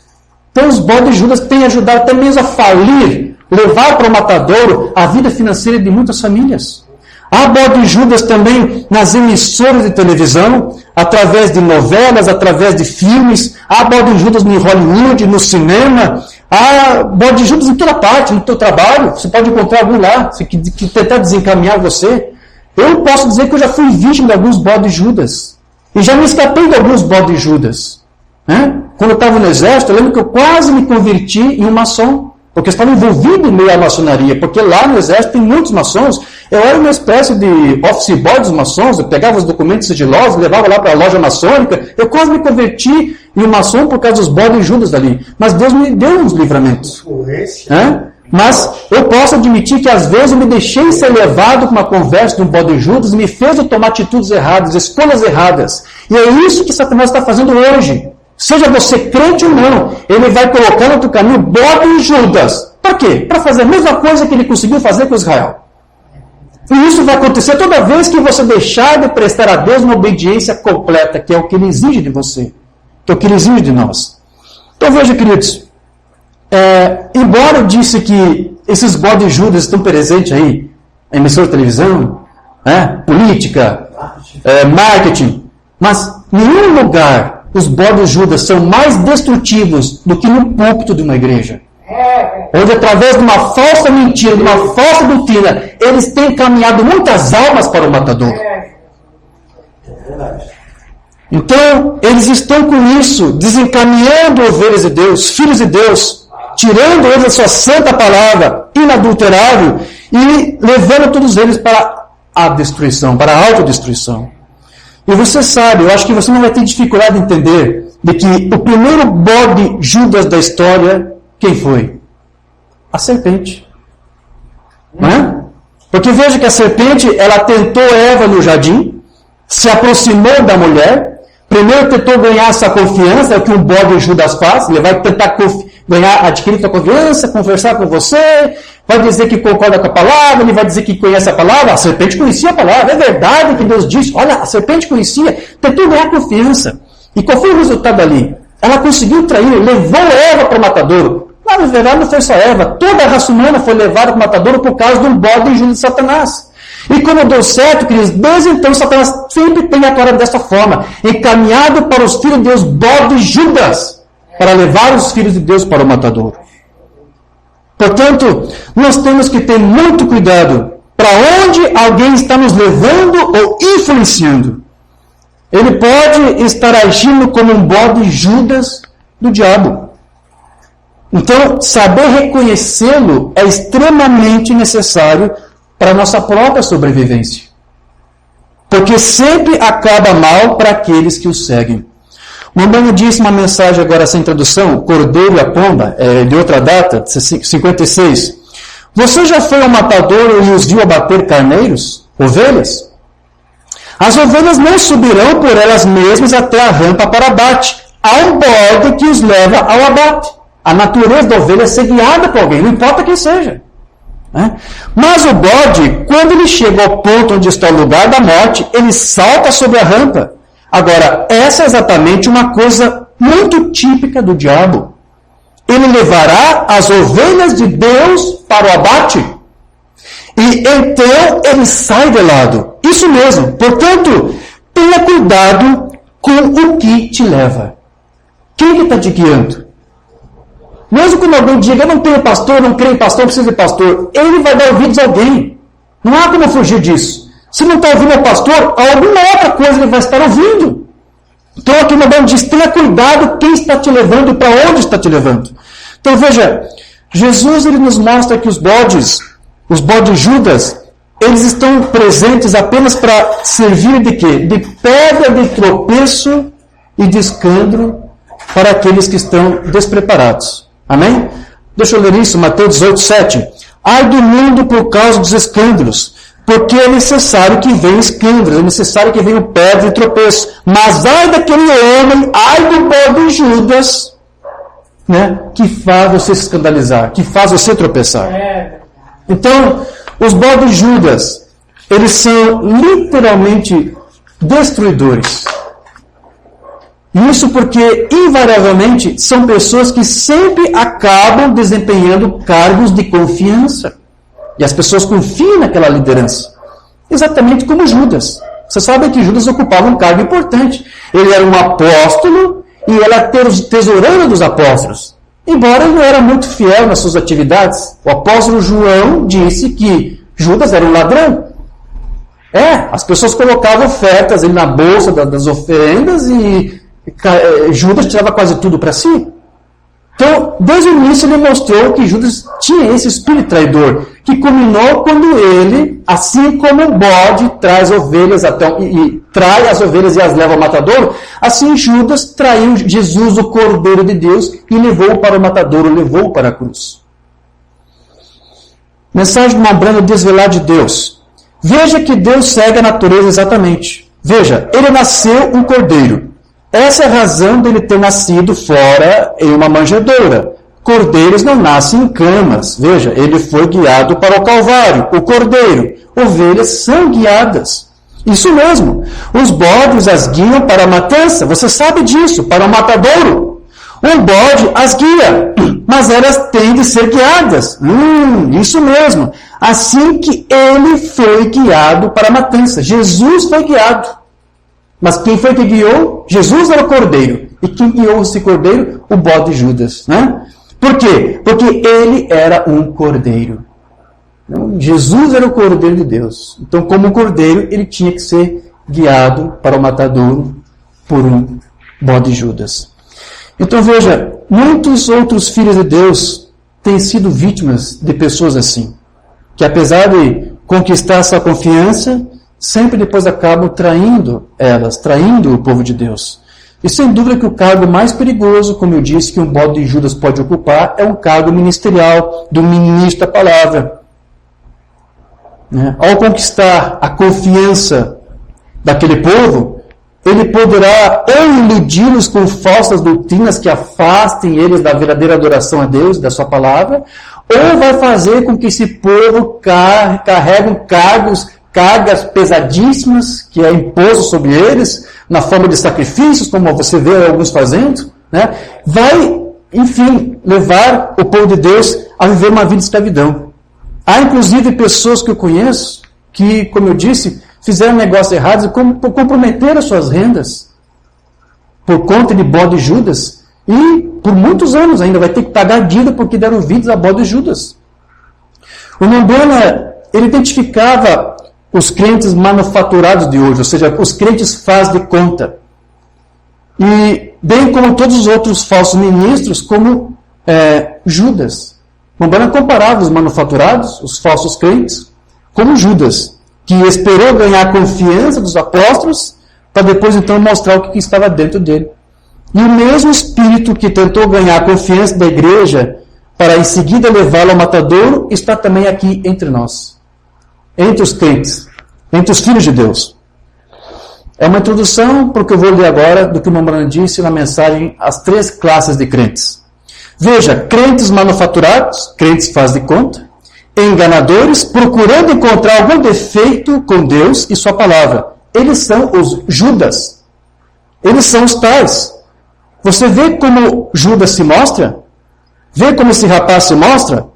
Então, os bode Judas têm ajudado até mesmo a falir, levar para o matadouro a vida financeira de muitas famílias. Há bode Judas também nas emissoras de televisão, através de novelas, através de filmes. Há bode Judas no Hollywood, no cinema. Há bode Judas em toda parte, no teu trabalho. Você pode encontrar algum lá, que tentar desencaminhar você. Eu posso dizer que eu já fui vítima de alguns bode Judas. E já me escapei de alguns bode Judas. Quando eu estava no exército, eu lembro que eu quase me converti em um maçom. Porque eu estava envolvido no meio da maçonaria. Porque lá no exército tem muitos maçons. Eu era uma espécie de office boy dos maçons. Eu pegava os documentos sigilosos, levava lá para a loja maçônica. Eu quase me converti em um maçom por causa dos bode Judas dali. Mas Deus me deu uns livramentos. Mas eu posso admitir que às vezes eu me deixei ser levado com uma conversa de um bode Judas e me fez eu tomar atitudes erradas, escolhas erradas. E é isso que Satanás está fazendo hoje. Seja você crente ou não, ele vai colocar no teu caminho bode Judas. Para quê? Para fazer a mesma coisa que ele conseguiu fazer com Israel. E isso vai acontecer toda vez que você deixar de prestar a Deus uma obediência completa, que é o que ele exige de você, que é o que ele exige de nós. Então veja, queridos, embora eu disse que esses bode Judas estão presentes aí, emissora de televisão, política, marketing, mas em nenhum lugar os bode Judas são mais destrutivos do que no púlpito de uma igreja. onde através de uma falsa mentira, de uma falsa doutrina, eles têm encaminhado muitas almas para o matador. Então, eles estão com isso, desencaminhando ovelhas de Deus, filhos de Deus, tirando eles da sua santa palavra, inadulterável, e levando todos eles para a destruição, para a autodestruição. E você sabe, eu acho que você não vai ter dificuldade em entender de que o primeiro bode Judas da história, quem foi? A serpente. Não é? Porque veja que a serpente, ela tentou Eva no jardim, se aproximou da mulher, primeiro tentou ganhar essa confiança, é o que um bode Judas faz, ele vai tentar adquirir sua confiança, conversar com você, vai dizer que concorda com a palavra, ele vai dizer que conhece a palavra, a serpente conhecia a palavra, é verdade que Deus disse, olha, a serpente conhecia, tentou ganhar confiança. E qual foi o resultado ali? Ela conseguiu trair, levou Eva para o matadouro. Mas, na verdade, não foi só Eva, toda a raça humana foi levada para o matadouro por causa de um bode Judas de Satanás. E como deu certo, queridos, desde então Satanás sempre tem atuado dessa forma, encaminhado para os filhos de Deus, bode Judas, para levar os filhos de Deus para o matadouro. Portanto, nós temos que ter muito cuidado para onde alguém está nos levando ou influenciando. Ele pode estar agindo como um bode Judas do diabo. Então, saber reconhecê-lo é extremamente necessário para a nossa própria sobrevivência. Porque sempre acaba mal para aqueles que o seguem. Mamãe disse uma mensagem agora sem tradução, Cordeiro e a Pomba, de outra data, 56. Você já foi ao matadouro e os viu abater carneiros, ovelhas? As ovelhas não subirão por elas mesmas até a rampa para abate. Há um bode que os leva ao abate. A natureza da ovelha é ser guiada por alguém, não importa quem seja. Mas o bode, quando ele chega ao ponto onde está o lugar da morte, ele salta sobre a rampa. Agora, essa é exatamente uma coisa muito típica do diabo. Ele levará as ovelhas de Deus para o abate. E então ele sai de lado. Isso mesmo. Portanto, tenha cuidado com o que te leva. Quem que está te guiando? Mesmo quando alguém diga, eu não tenho pastor, não creio em pastor, não preciso de pastor, ele vai dar ouvidos a alguém. Não há como fugir disso. Se não está ouvindo o pastor, alguma outra coisa ele vai estar ouvindo. Então aqui o Mamãe diz, tenha cuidado quem está te levando e para onde está te levando. Então veja, Jesus ele nos mostra que os bodes Judas, eles estão presentes apenas para servir de quê? De pedra de tropeço e de escândalo para aqueles que estão despreparados. Amém? Deixa eu ler isso, Mateus 18, 7. Ai do mundo por causa dos escândalos, porque é necessário que venham escândalos, é necessário que venham pedra de tropeço. Mas ai daquele homem, ai do bode Judas, que faz você se escandalizar, que faz você tropeçar. Então, os bodes Judas, eles são literalmente destruidores. Isso porque, invariavelmente, são pessoas que sempre acabam desempenhando cargos de confiança. E as pessoas confiam naquela liderança. Exatamente como Judas. Você sabe que Judas ocupava um cargo importante. Ele era um apóstolo e ele era tesourando dos apóstolos. Embora ele não era muito fiel nas suas atividades. O apóstolo João disse que Judas era um ladrão. As pessoas colocavam ofertas ali na bolsa das oferendas e Judas tirava quase tudo para si. Então, desde o início ele mostrou que Judas tinha esse espírito traidor, que culminou quando ele, assim como um bode traz ovelhas e trai as ovelhas e as leva ao matadouro, assim Judas traiu Jesus, o Cordeiro de Deus, e levou para o matadouro, levou para a cruz. Mensagem de uma branda desvelada de Deus. Veja que Deus segue a natureza exatamente. Veja, ele nasceu um cordeiro. Essa é a razão dele ter nascido fora em uma manjedoura. Cordeiros não nascem em camas. Veja, ele foi guiado para o Calvário. O cordeiro. Ovelhas são guiadas. Isso mesmo. Os bodes as guiam para a matança. Você sabe disso, para o matadouro. Um bode as guia, mas elas têm de ser guiadas. Isso mesmo. Assim que ele foi guiado para a matança. Jesus foi guiado. Mas quem foi que guiou? Jesus era o cordeiro. E quem guiou esse cordeiro? O bode Judas. Por quê? Porque ele era um cordeiro. Jesus era o cordeiro de Deus. Então, como cordeiro, ele tinha que ser guiado para o matadouro por um bode Judas. Então, veja, muitos outros filhos de Deus têm sido vítimas de pessoas assim, que apesar de conquistar sua confiança, sempre depois acabam traindo elas, traindo o povo de Deus. E sem dúvida que o cargo mais perigoso, como eu disse, que um bode de Judas pode ocupar, é um cargo ministerial, do ministro da palavra. Ao conquistar a confiança daquele povo, ele poderá ou iludi-los com falsas doutrinas que afastem eles da verdadeira adoração a Deus, da sua palavra, ou vai fazer com que esse povo carregue cargas pesadíssimas que é imposto sobre eles, na forma de sacrifícios, como você vê alguns fazendo, vai, enfim, levar o povo de Deus a viver uma vida de escravidão. Há, inclusive, pessoas que eu conheço que, como eu disse, fizeram negócios errados e comprometeram suas rendas por conta de bode Judas e, por muitos anos ainda, vai ter que pagar dívida porque deram ouvidos a bode Judas. O Mondana, ele identificava os crentes manufaturados de hoje, ou seja, os crentes faz de conta. E, bem como todos os outros falsos ministros, como Judas. Mondana comparava os manufaturados, os falsos crentes, como Judas, que esperou ganhar a confiança dos apóstolos, para depois então mostrar o que estava dentro dele. E o mesmo espírito que tentou ganhar a confiança da igreja, para em seguida levá-lo ao matadouro, está também aqui entre nós. Entre os crentes, entre os filhos de Deus. É uma introdução para o que eu vou ler agora do que o Mondana disse na mensagem As Três Classes de Crentes. Veja, crentes manufaturados, crentes faz de conta, enganadores, procurando encontrar algum defeito com Deus e sua palavra. Eles são os Judas. Eles são os tais. Você vê como Judas se mostra? Vê como esse rapaz se mostra?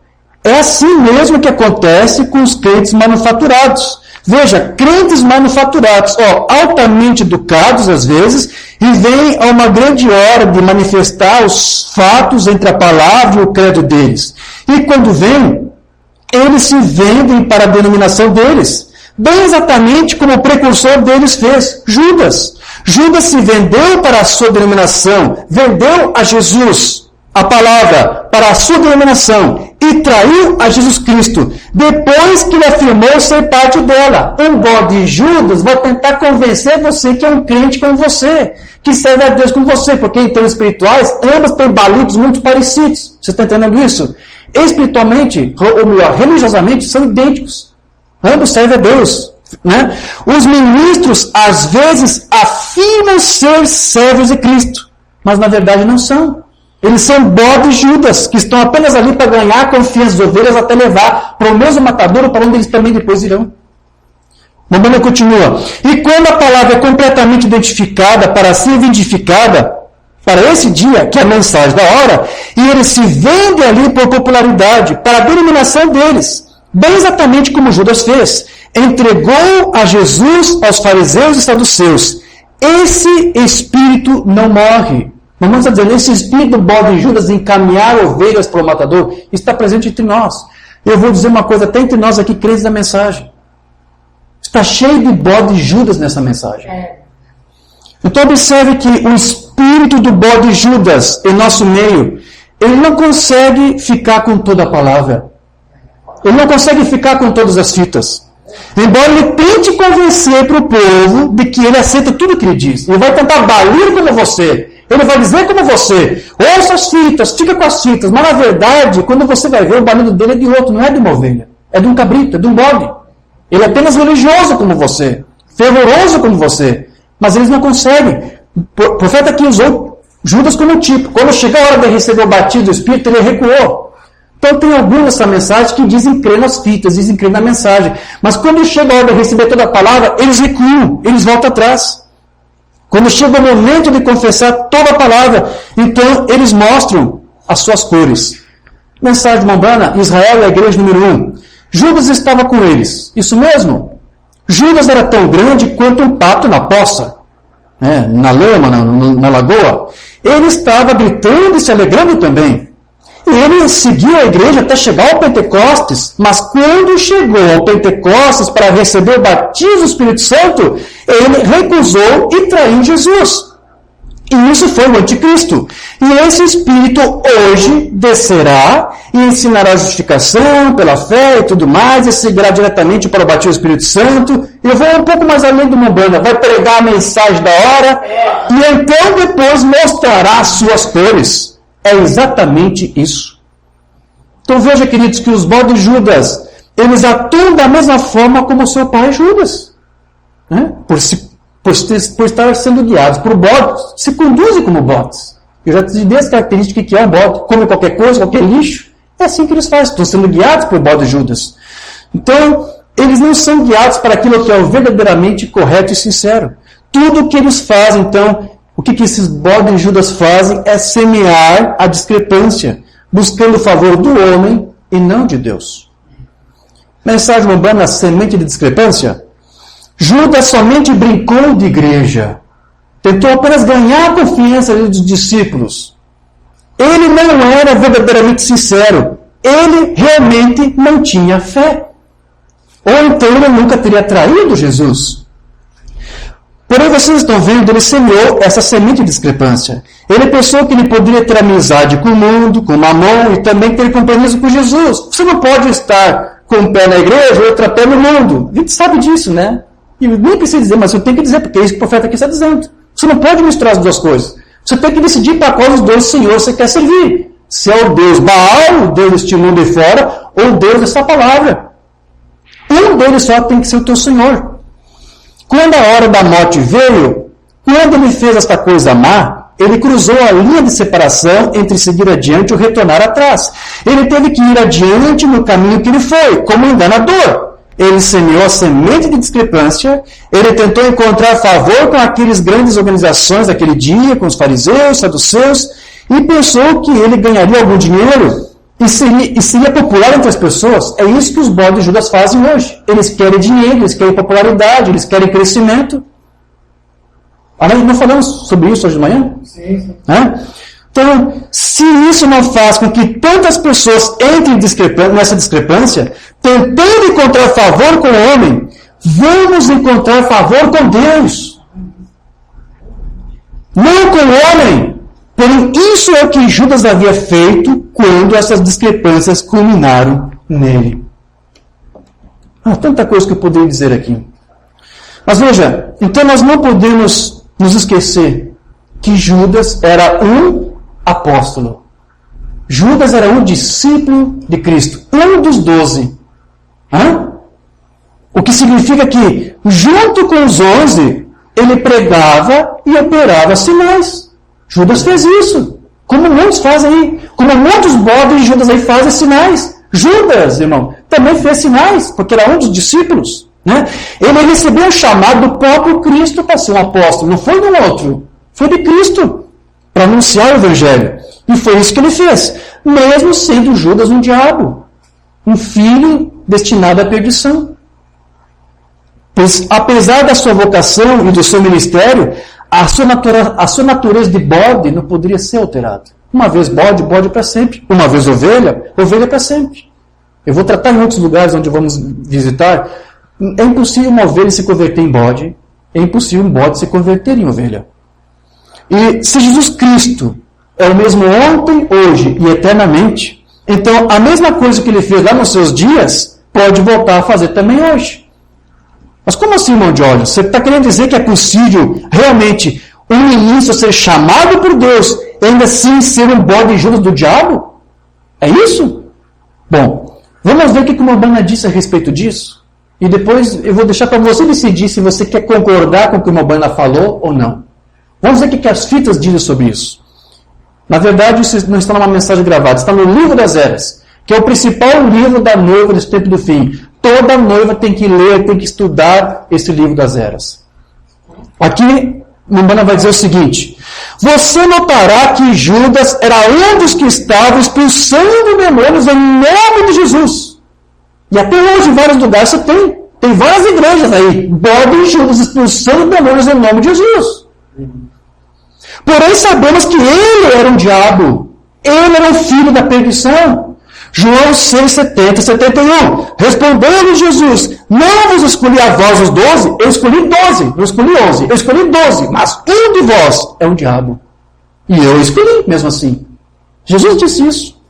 É assim mesmo que acontece com os crentes manufaturados. Veja, crentes manufaturados, altamente educados às vezes, e vêm a uma grande hora de manifestar os fatos entre a palavra e o credo deles. E quando vêm, eles se vendem para a denominação deles, bem exatamente como o precursor deles fez, Judas. Judas se vendeu para a sua denominação, vendeu a Jesus, a palavra, para a sua denominação, e traiu a Jesus Cristo, depois que ele afirmou ser parte dela. Um bode Judas vai tentar convencer você que é um crente como você, que serve a Deus como você, porque em termos espirituais, ambos têm balidos muito parecidos. Você está entendendo isso? Espiritualmente, ou melhor, religiosamente, são idênticos. Ambos servem a Deus. Os ministros, às vezes, afirmam ser servos de Cristo, mas na verdade não são. Eles são bodes Judas, que estão apenas ali para ganhar a confiança das ovelhas até levar para o mesmo matadouro, para onde eles também depois irão. Mondana continua. E quando a palavra é completamente identificada para ser vindificada, para esse dia, que é a mensagem da hora, e eles se vendem ali por popularidade, para a denominação deles, bem exatamente como Judas fez, entregou a Jesus aos fariseus e saduceus. Esse espírito não morre. Vamos dizer, esse espírito do bode Judas de encaminhar ovelhas para o matador está presente entre nós. Eu vou dizer uma coisa, até entre nós aqui, crentes da mensagem. Está cheio de bode Judas nessa mensagem. Então observe que o espírito do bode Judas em nosso meio, ele não consegue ficar com toda a palavra. Ele não consegue ficar com todas as fitas. Embora ele tente convencer para o povo de que ele aceita tudo que ele diz. Ele vai tentar balir como você. Ele vai dizer como você, ouça as fitas, fica com as fitas, mas na verdade, quando você vai ver, o balido dele é de outro, não é de uma ovelha, é de um cabrito, é de um bode. Ele é apenas religioso como você, fervoroso como você, mas eles não conseguem. O profeta aqui usou Judas como tipo. Quando chegou a hora de receber o batismo do Espírito, ele recuou. Então tem alguns nessa mensagem que dizem crer nas fitas, dizem crer na mensagem, mas quando chega a hora de receber toda a palavra, eles recuam, eles voltam atrás. Quando chega o momento de confessar toda a palavra, então eles mostram as suas cores. Mensagem de Mondana, Israel é a igreja número 1. Judas estava com eles. Isso mesmo? Judas era tão grande quanto um pato na poça, na lama, na lagoa. Ele estava gritando e se alegrando também. Ele seguiu a igreja até chegar ao Pentecostes, mas quando chegou ao Pentecostes para receber o batismo do Espírito Santo, ele recusou e traiu Jesus. E isso foi o anticristo. E esse Espírito hoje descerá e ensinará a justificação pela fé e tudo mais, e seguirá diretamente para o batismo do Espírito Santo. Eu vou um pouco mais além do Mumbana, vai pregar a mensagem da hora, e então depois mostrará as suas cores. É exatamente isso. Então veja, queridos, que os bodes de Judas, eles atuam da mesma forma como o seu pai Judas. Né? Por estar sendo guiados por bodes, se conduzem como bodes. Eu já te dei essa característica que é um bode, come qualquer coisa, qualquer lixo. É assim que eles fazem, estão sendo guiados por bodes de Judas. Então, eles não são guiados para aquilo que é o verdadeiramente correto e sincero. Tudo o que eles fazem, então, o que esses bodes de Judas fazem é semear a discrepância, buscando o favor do homem e não de Deus. Mensagem Mumbana, semente de discrepância? Judas somente brincou de igreja. Tentou apenas ganhar a confiança dos discípulos. Ele não era verdadeiramente sincero. Ele realmente não tinha fé. Ou então ele nunca teria traído Jesus. Porém, vocês estão vendo, ele semeou essa semente de discrepância. Ele pensou que ele poderia ter amizade com o mundo, com Mamon e também ter compromisso com Jesus. Você não pode estar com um pé na igreja e outro pé no mundo. A gente sabe disso, né? E nem precisa dizer, mas eu tenho que dizer, porque é isso que o profeta aqui está dizendo. Você não pode misturar as duas coisas. Você tem que decidir para qual dos dois senhores você quer servir. Se é o Deus Baal, o Deus deste mundo de fora, ou o Deus dessa palavra. Um deles só tem que ser o teu Senhor. Quando a hora da morte veio, quando ele fez esta coisa má, ele cruzou a linha de separação entre seguir adiante ou retornar atrás. Ele teve que ir adiante no caminho que ele foi, como enganador. Ele semeou a semente de discrepância, ele tentou encontrar favor com aquelas grandes organizações daquele dia, com os fariseus, saduceus, e pensou que ele ganharia algum dinheiro e seria popular entre as pessoas. É isso que os bodes de Judas fazem hoje. Eles querem dinheiro, eles querem popularidade, eles querem crescimento. Não falamos sobre isso hoje de manhã? Sim. Então, se isso não faz com que tantas pessoas entrem nessa discrepância, tentando encontrar favor com o homem, vamos encontrar favor com Deus. Não com o homem. Porém, isso é o que Judas havia feito quando essas discrepâncias culminaram nele. Tanta coisa que eu poderia dizer aqui. Mas veja, então nós não podemos nos esquecer que Judas era um apóstolo. Judas era um discípulo de Cristo, um dos 12. O que significa que, junto com os 11, ele pregava e operava sinais. Judas fez isso, como muitos fazem aí, como muitos bodes de Judas aí fazem sinais. Judas, irmão, também fez sinais, porque era um dos discípulos. Né? Ele recebeu o chamado do próprio Cristo para ser um apóstolo, não foi do outro, foi de Cristo, para anunciar o Evangelho. E foi isso que ele fez, mesmo sendo Judas um diabo, um filho destinado à perdição. Pois, apesar da sua vocação e do seu ministério, a sua natureza de bode não poderia ser alterada. Uma vez bode, bode para sempre. Uma vez ovelha, ovelha para sempre. Eu vou tratar em outros lugares onde vamos visitar. É impossível uma ovelha se converter em bode. É impossível um bode se converter em ovelha. E se Jesus Cristo é o mesmo ontem, hoje e eternamente, então a mesma coisa que ele fez lá nos seus dias, pode voltar a fazer também hoje. Mas como assim, irmão Jorge? Você está querendo dizer que é possível realmente um ministro ser chamado por Deus e ainda assim ser um bode de Judas do diabo? É isso? Bom, vamos ver o que o Mumbana disse a respeito disso. E depois eu vou deixar para você decidir se você quer concordar com o que o Mumbana falou ou não. Vamos ver o que as fitas dizem sobre isso. Na verdade, isso não está numa mensagem gravada, está no Livro das Eras, que é o principal livro da noiva desse tempo do fim. Toda noiva tem que ler, tem que estudar esse Livro das Eras. Aqui, Mumbana vai dizer o seguinte: você notará que Judas era um dos que estavam expulsando demônios em nome de Jesus. E até hoje, em vários lugares, você tem várias igrejas aí, bode de Judas expulsando demônios em nome de Jesus. Porém, sabemos que ele era um diabo. Ele era o filho da perdição. João 6, 70, 71. Respondeu-lhe Jesus: não vos escolhi a vós os 12, eu escolhi 12, não escolhi 11, eu escolhi 12, mas um de vós é um diabo. E eu escolhi, mesmo assim. Jesus disse isso.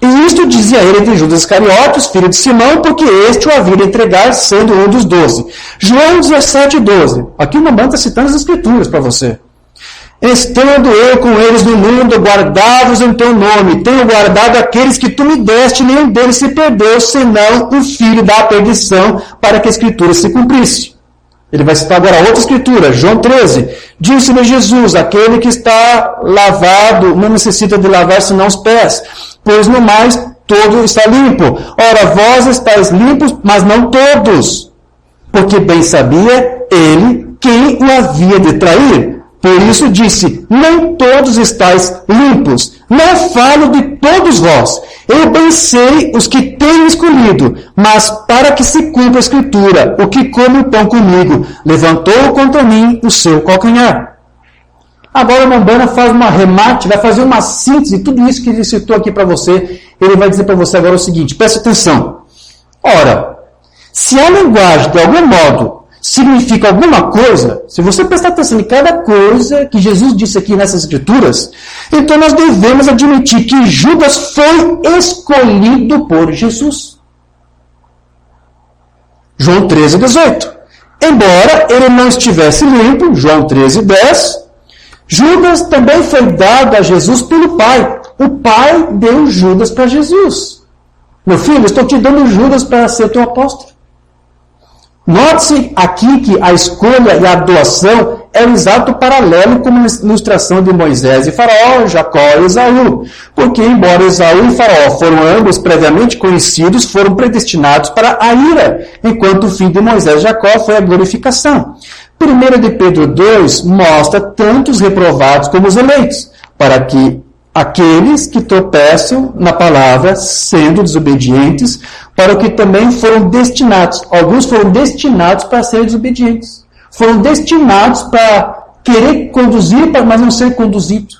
E isto dizia ele de Judas Iscariotes, filho de Simão, porque este o havia de entregar, sendo um dos 12. João 17, 12. Aqui o Mamãe está citando as Escrituras para você. Estando eu com eles no mundo, guardados em teu nome, tenho guardado aqueles que tu me deste, nenhum deles se perdeu, senão o filho da perdição, para que a Escritura se cumprisse. Ele vai citar agora outra Escritura, João 13. Disse-lhe Jesus: aquele que está lavado não necessita de lavar senão os pés, pois no mais todo está limpo. Ora, vós estáis limpos, mas não todos. Porque bem sabia ele quem o havia de trair. Por isso disse: nem todos estáis limpos. Não falo de todos vós. Eu bem sei os que tenho escolhido, mas para que se cumpra a Escritura, o que come o pão comigo, levantou contra mim o seu calcanhar. Agora o Mambana faz uma remate, vai fazer uma síntese de tudo isso que ele citou aqui para você. Ele vai dizer para você agora o seguinte, preste atenção. Ora, se a linguagem, de algum modo, significa alguma coisa, se você prestar atenção em cada coisa que Jesus disse aqui nessas Escrituras, então nós devemos admitir que Judas foi escolhido por Jesus. João 13, 18. Embora ele não estivesse limpo, João 13, 10, Judas também foi dado a Jesus pelo Pai. O Pai deu Judas para Jesus. Meu filho, estou te dando Judas para ser teu apóstolo. Note-se aqui que a escolha e a doação é um exato paralelo com a ilustração de Moisés e Faraó, Jacó e Esaú. Porque, embora Esaú e Faraó foram ambos previamente conhecidos, foram predestinados para a ira, enquanto o fim de Moisés e Jacó foi a glorificação. 1 de Pedro 2 mostra tanto os reprovados como os eleitos, para que aqueles que tropeçam na palavra, sendo desobedientes, para o que também foram destinados. Alguns foram destinados para serem desobedientes. Foram destinados para querer conduzir, mas não ser conduzido.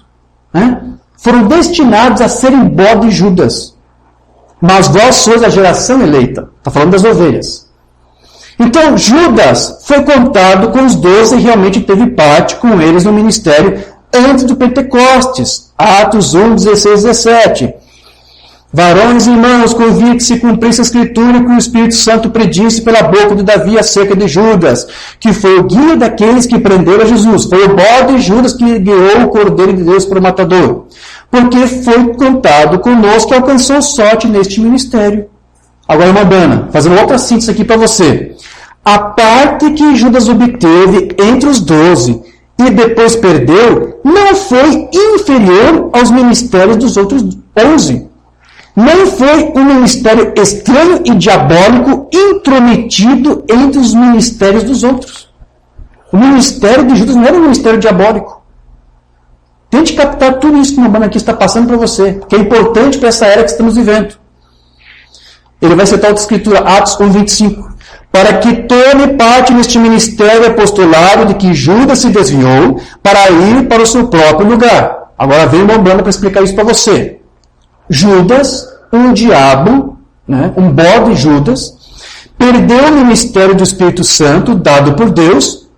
Né? Foram destinados a serem bode de Judas. Mas vós sois a geração eleita. Está falando das ovelhas. Então, Judas foi contado com os 12 e realmente teve parte com eles no ministério antes do Pentecostes. Atos 1, 16, 17. Varões e irmãos, convinha que se cumprisse a Escritura que o Espírito Santo predisse pela boca de Davi acerca de Judas, que foi o guia daqueles que prenderam a Jesus. Foi o bode de Judas que guiou o Cordeiro de Deus para o matador. Porque foi contado conosco e alcançou sorte neste ministério. Agora, Mambana, fazendo outra síntese aqui para você. A parte que Judas obteve entre os 12 e depois perdeu, não foi inferior aos ministérios dos outros 11. Não foi um ministério estranho e diabólico intrometido entre os ministérios dos outros. O ministério de Judas não era um ministério diabólico. Tente captar tudo isso que o Mambana aqui está passando para você, que é importante para essa era que estamos vivendo. Ele vai citar outra escritura, Atos 1, 25. Para que tome parte neste ministério apostolado de que Judas se desviou para ir para o seu próprio lugar. Agora vem o Mambana para explicar isso para você. Judas, um diabo, né, um bode Judas, perdeu o ministério do Espírito Santo dado por Deus,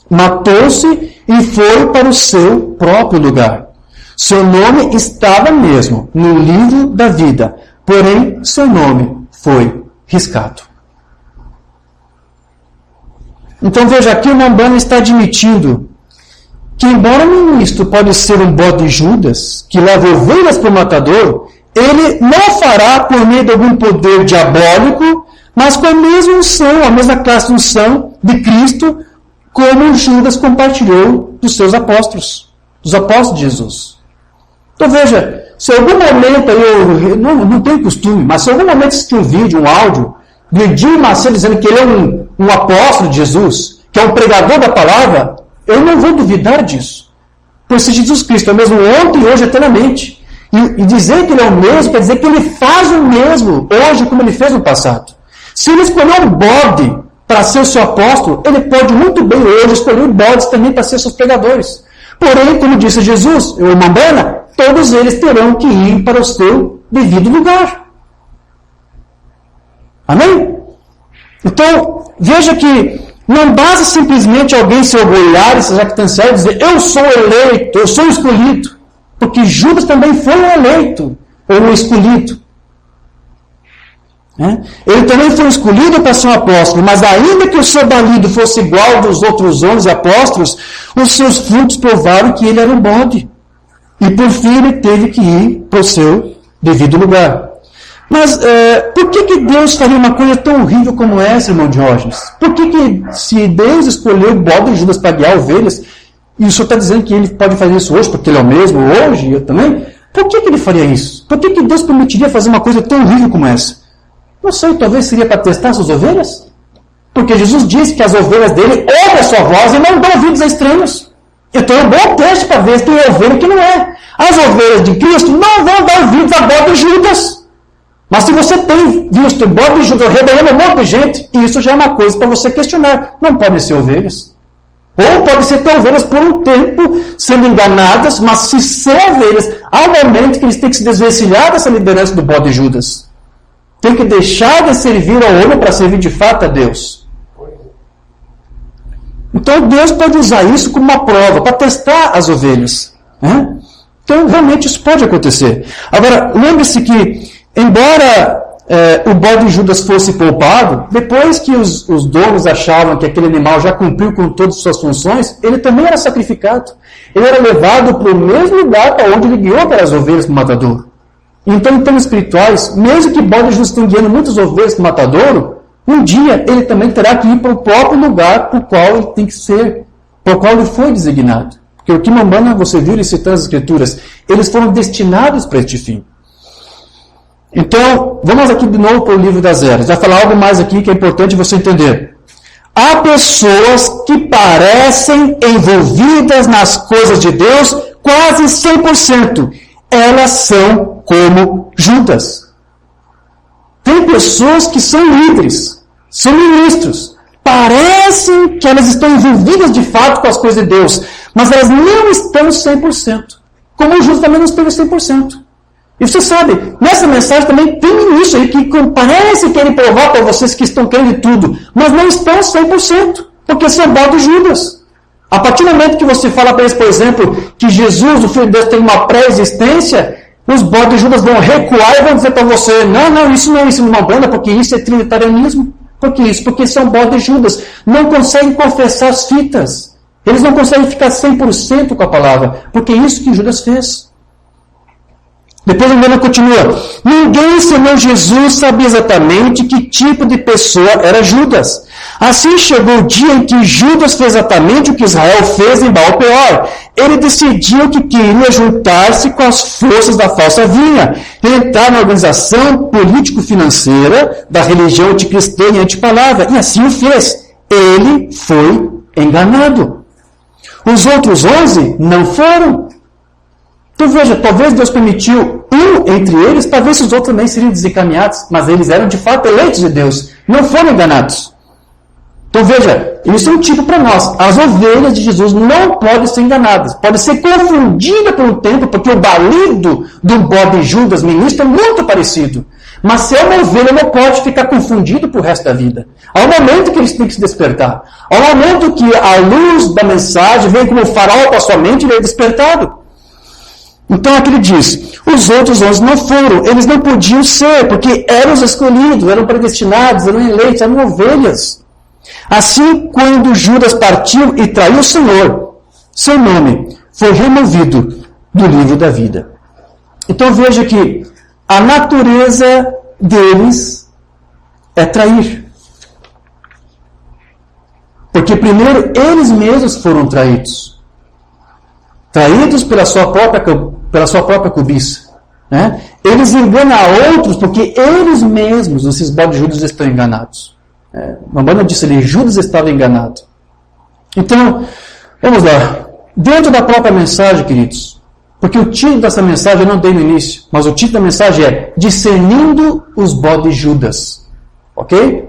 matou-se e foi para o seu próprio lugar. Seu nome estava mesmo no livro da vida, porém seu nome foi riscado. Então veja, aqui o Mambana está admitindo que, embora o ministro pode ser um bode Judas, que leva ovelhas para o matador, ele não fará por meio de algum poder diabólico, mas com a mesma unção, a mesma classe de unção de Cristo, como Judas compartilhou dos seus apóstolos, dos apóstolos de Jesus. Então veja, se em algum momento, eu não tenho costume, mas se em algum momento assistir um vídeo, um áudio, de Edir Macedo dizendo que ele é um apóstolo de Jesus, que é um pregador da palavra, eu não vou duvidar disso. Pois se Jesus Cristo é o mesmo ontem e hoje eternamente, e dizer que ele é o mesmo, quer dizer que ele faz o mesmo hoje como ele fez no passado. Se ele escolheu um bode para ser o seu apóstolo, ele pode muito bem hoje escolher bodes também para ser seus pregadores. Porém, como disse Jesus, o Mambana, todos eles terão que ir para o seu devido lugar. Amém? Então, veja que não basta simplesmente alguém se orgulhar e se jactanciar e dizer, eu sou eleito, eu sou escolhido. Porque Judas também foi um eleito, ou um escolhido. Ele também foi escolhido para ser um apóstolo, mas ainda que o seu balido fosse igual dos outros 11 apóstolos, os seus frutos provaram que ele era um bode. E por fim ele teve que ir para o seu devido lugar. Mas por que Deus faria uma coisa tão horrível como essa, irmão Diógenes? Por que se Deus escolheu o bode de Judas para guiar ovelhas, e o senhor está dizendo que ele pode fazer isso hoje, porque ele é o mesmo hoje, e eu também? Por que ele faria isso? Por que Deus permitiria fazer uma coisa tão horrível como essa? Não sei, talvez seria para testar suas ovelhas? Porque Jesus disse que as ovelhas dele ouvem a sua voz e não dão ouvidos a estranhos. Então é um bom teste para ver se tem ovelha e que não é. As ovelhas de Cristo não vão dar ouvidos a bode de Judas. Mas se você tem visto o bode de Judas rebelando um monte de gente, isso já é uma coisa para você questionar. Não podem ser ovelhas. Ou pode ser ter ovelhas por um tempo sendo enganadas, mas se são ovelhas, há um momento que eles têm que se desvencilhar dessa liderança do bode de Judas. Tem que deixar de servir ao homem para servir de fato a Deus. Então Deus pode usar isso como uma prova, para testar as ovelhas. Então realmente isso pode acontecer. Agora, lembre-se que, embora o bode de Judas fosse poupado, depois que os donos achavam que aquele animal já cumpriu com todas as suas funções, ele também era sacrificado. Ele era levado para o mesmo lugar para onde ele guiou aquelas ovelhas para o matadouro. Então, em termos espirituais, mesmo que bode de Judas tenha guiando muitas ovelhas para o matadouro, um dia ele também terá que ir para o próprio lugar para o qual ele tem que ser, para o qual ele foi designado. Porque o Quimbambana, você viu ele citando as Escrituras, eles foram destinados para este fim. Então, vamos aqui de novo para o livro das Eras. Vai falar algo mais aqui que é importante você entender. Há pessoas que parecem envolvidas nas coisas de Deus quase 100%. Elas são como Judas. Tem pessoas que são líderes, são ministros. Parecem que elas estão envolvidas de fato com as coisas de Deus, mas elas não estão 100%. Como Judas também não esteve 100%. E você sabe, nessa mensagem também tem isso aí, que parece que querem provar para vocês que estão crendo em tudo, mas não estão 100%, porque são bode de Judas. A partir do momento que você fala para eles, por exemplo, que Jesus, o Filho de Deus, tem uma pré-existência, os bodes de Judas vão recuar e vão dizer para você, não, isso não é ensino de uma banda, porque isso é trinitarianismo. Por que isso? Porque são bodes de Judas. Não conseguem confessar as fitas. Eles não conseguem ficar 100% com a palavra, porque é isso que Judas fez. Depois o Mano continua. Ninguém senão Jesus sabia exatamente que tipo de pessoa era Judas. Assim chegou o dia em que Judas fez exatamente o que Israel fez em Baal-Peor. Ele decidiu que queria juntar-se com as forças da falsa vinha, entrar na organização político-financeira da religião anticristã e antipalavra. E assim o fez. Ele foi enganado. Os outros 11 não foram. Então veja, talvez Deus permitiu um entre eles, talvez os outros também seriam desencaminhados, mas eles eram de fato eleitos de Deus, não foram enganados. Então veja, isso é um tipo para nós. As ovelhas de Jesus não podem ser enganadas, podem ser confundidas por um tempo, porque o balido do bode de Judas, ministro, é muito parecido. Mas se é uma ovelha, não pode ficar confundido para o resto da vida. Há um momento que eles têm que se despertar. Há um momento que a luz da mensagem vem como um farol para a sua mente e ele é despertado. Então aqui ele diz, os outros 11 não foram, eles não podiam ser, porque eram os escolhidos, eram predestinados, eram eleitos, eram ovelhas. Assim, quando Judas partiu e traiu o Senhor, seu nome foi removido do livro da vida. Então veja que a natureza deles é trair. Porque primeiro eles mesmos foram traídos. Traídos pela sua própria cobiça. Né? Eles enganam a outros porque eles mesmos, esses bodes de Judas, estão enganados. Mambana disse ali, Judas estava enganado. Então, vamos lá. Dentro da própria mensagem, queridos, porque o título dessa mensagem eu não dei no início, mas o título da mensagem é Discernindo os bodes de Judas. Ok?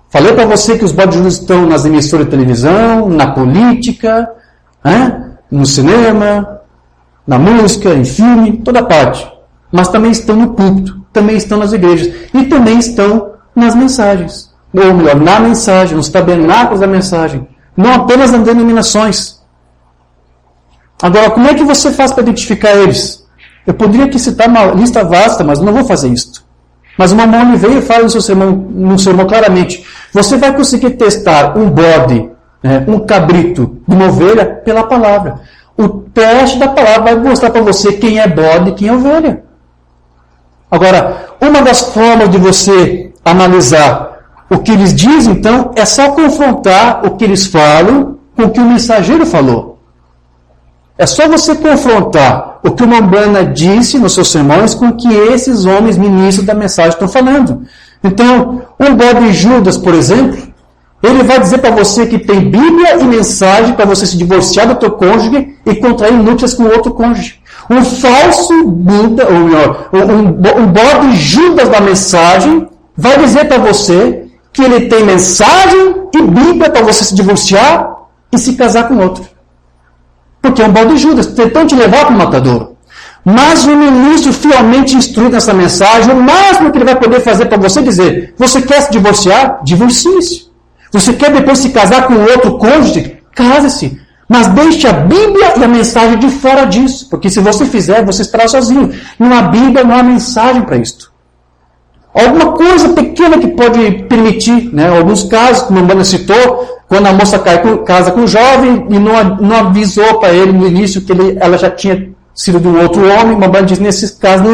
Falei para você que os bodes de Judas estão nas emissoras de televisão, na política, no cinema, na música, em filme, toda parte. Mas também estão no púlpito, também estão nas igrejas e também estão nas mensagens. Ou melhor, na mensagem, nos tabernáculos da mensagem. Não apenas nas denominações. Agora, como é que você faz para identificar eles? Eu poderia aqui citar uma lista vasta, mas não vou fazer isso. Mas o Mamão Oliveira fala no sermão claramente. Você vai conseguir testar um bode, um cabrito de uma ovelha pela palavra. O teste da palavra vai mostrar para você quem é bode e quem é ovelha. Agora, uma das formas de você analisar o que eles dizem, então, é só confrontar o que eles falam com o que o mensageiro falou. É só você confrontar o que o Mambana disse nos seus sermões com o que esses homens ministros da mensagem estão falando. Então, um bode Judas, por exemplo, ele vai dizer para você que tem Bíblia e mensagem para você se divorciar do teu cônjuge e contrair núpcias com outro cônjuge. Um falso Buda, ou melhor, um bode Judas da mensagem vai dizer para você que ele tem mensagem e Bíblia para você se divorciar e se casar com outro. Porque é um bode Judas, tentando te levar para o matadouro. Mas o ministro fielmente instruído nessa mensagem, o máximo que ele vai poder fazer para você dizer, você quer se divorciar? Divorcie-se. Você quer depois se casar com outro cônjuge? Case-se. Mas deixe a Bíblia e a mensagem de fora disso. Porque se você fizer, você estará sozinho. Não há Bíblia, não há mensagem para isto. Alguma coisa pequena que pode permitir, alguns casos, como a Mambana citou, quando a moça casa com o jovem e não avisou para ele no início que ela já tinha sido de um outro homem, Mambana diz, nesse caso,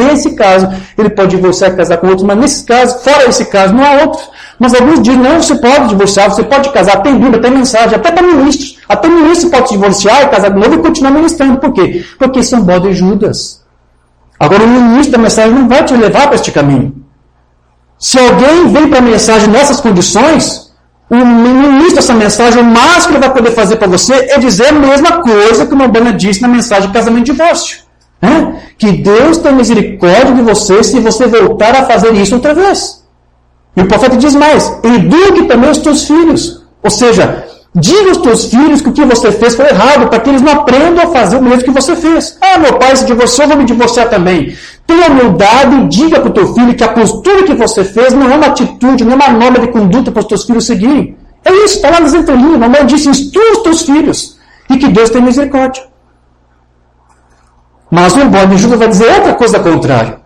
ele pode divorciar e casar com outro, mas nesse caso, fora esse caso, não há outros. Mas alguns dizem, não, você pode divorciar, você pode casar, tem Bíblia, tem mensagem, até para ministros. Até ministro pode se divorciar e casar de novo e continuar ministrando. Por quê? Porque são bodes Judas. Agora, o ministro da mensagem não vai te levar para este caminho. Se alguém vem para a mensagem nessas condições, o ministro dessa mensagem, o máximo que ele vai poder fazer para você é dizer a mesma coisa que o Mambana disse na mensagem de casamento e divórcio. Que Deus tem misericórdia de você se você voltar a fazer isso outra vez. E o profeta diz mais, eduque também os teus filhos. Ou seja, diga aos teus filhos que o que você fez foi errado, para que eles não aprendam a fazer o mesmo que você fez. Meu pai se divorciou, eu vou me divorciar também. Tenha humildade e diga para o teu filho que a postura que você fez não é uma atitude, não é uma norma de conduta para os teus filhos seguirem. É isso, está lá nas entrelinhas. A mamãe disse, instrua os teus filhos e que Deus tem misericórdia. Mas um bode em Judas vai dizer outra coisa contrária.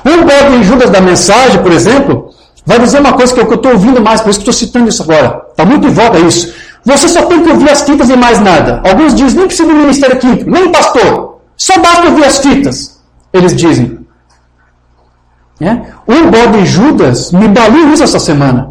Um bode em Judas da mensagem, por exemplo, vai dizer uma coisa que eu estou ouvindo mais, por isso que estou citando isso agora. Está muito em voga isso. Você só tem que ouvir as fitas e mais nada. Alguns dizem, nem precisa do ministério químico, nem pastor. Só basta ouvir as fitas. Eles dizem. Um bode Judas me baliu isso essa semana.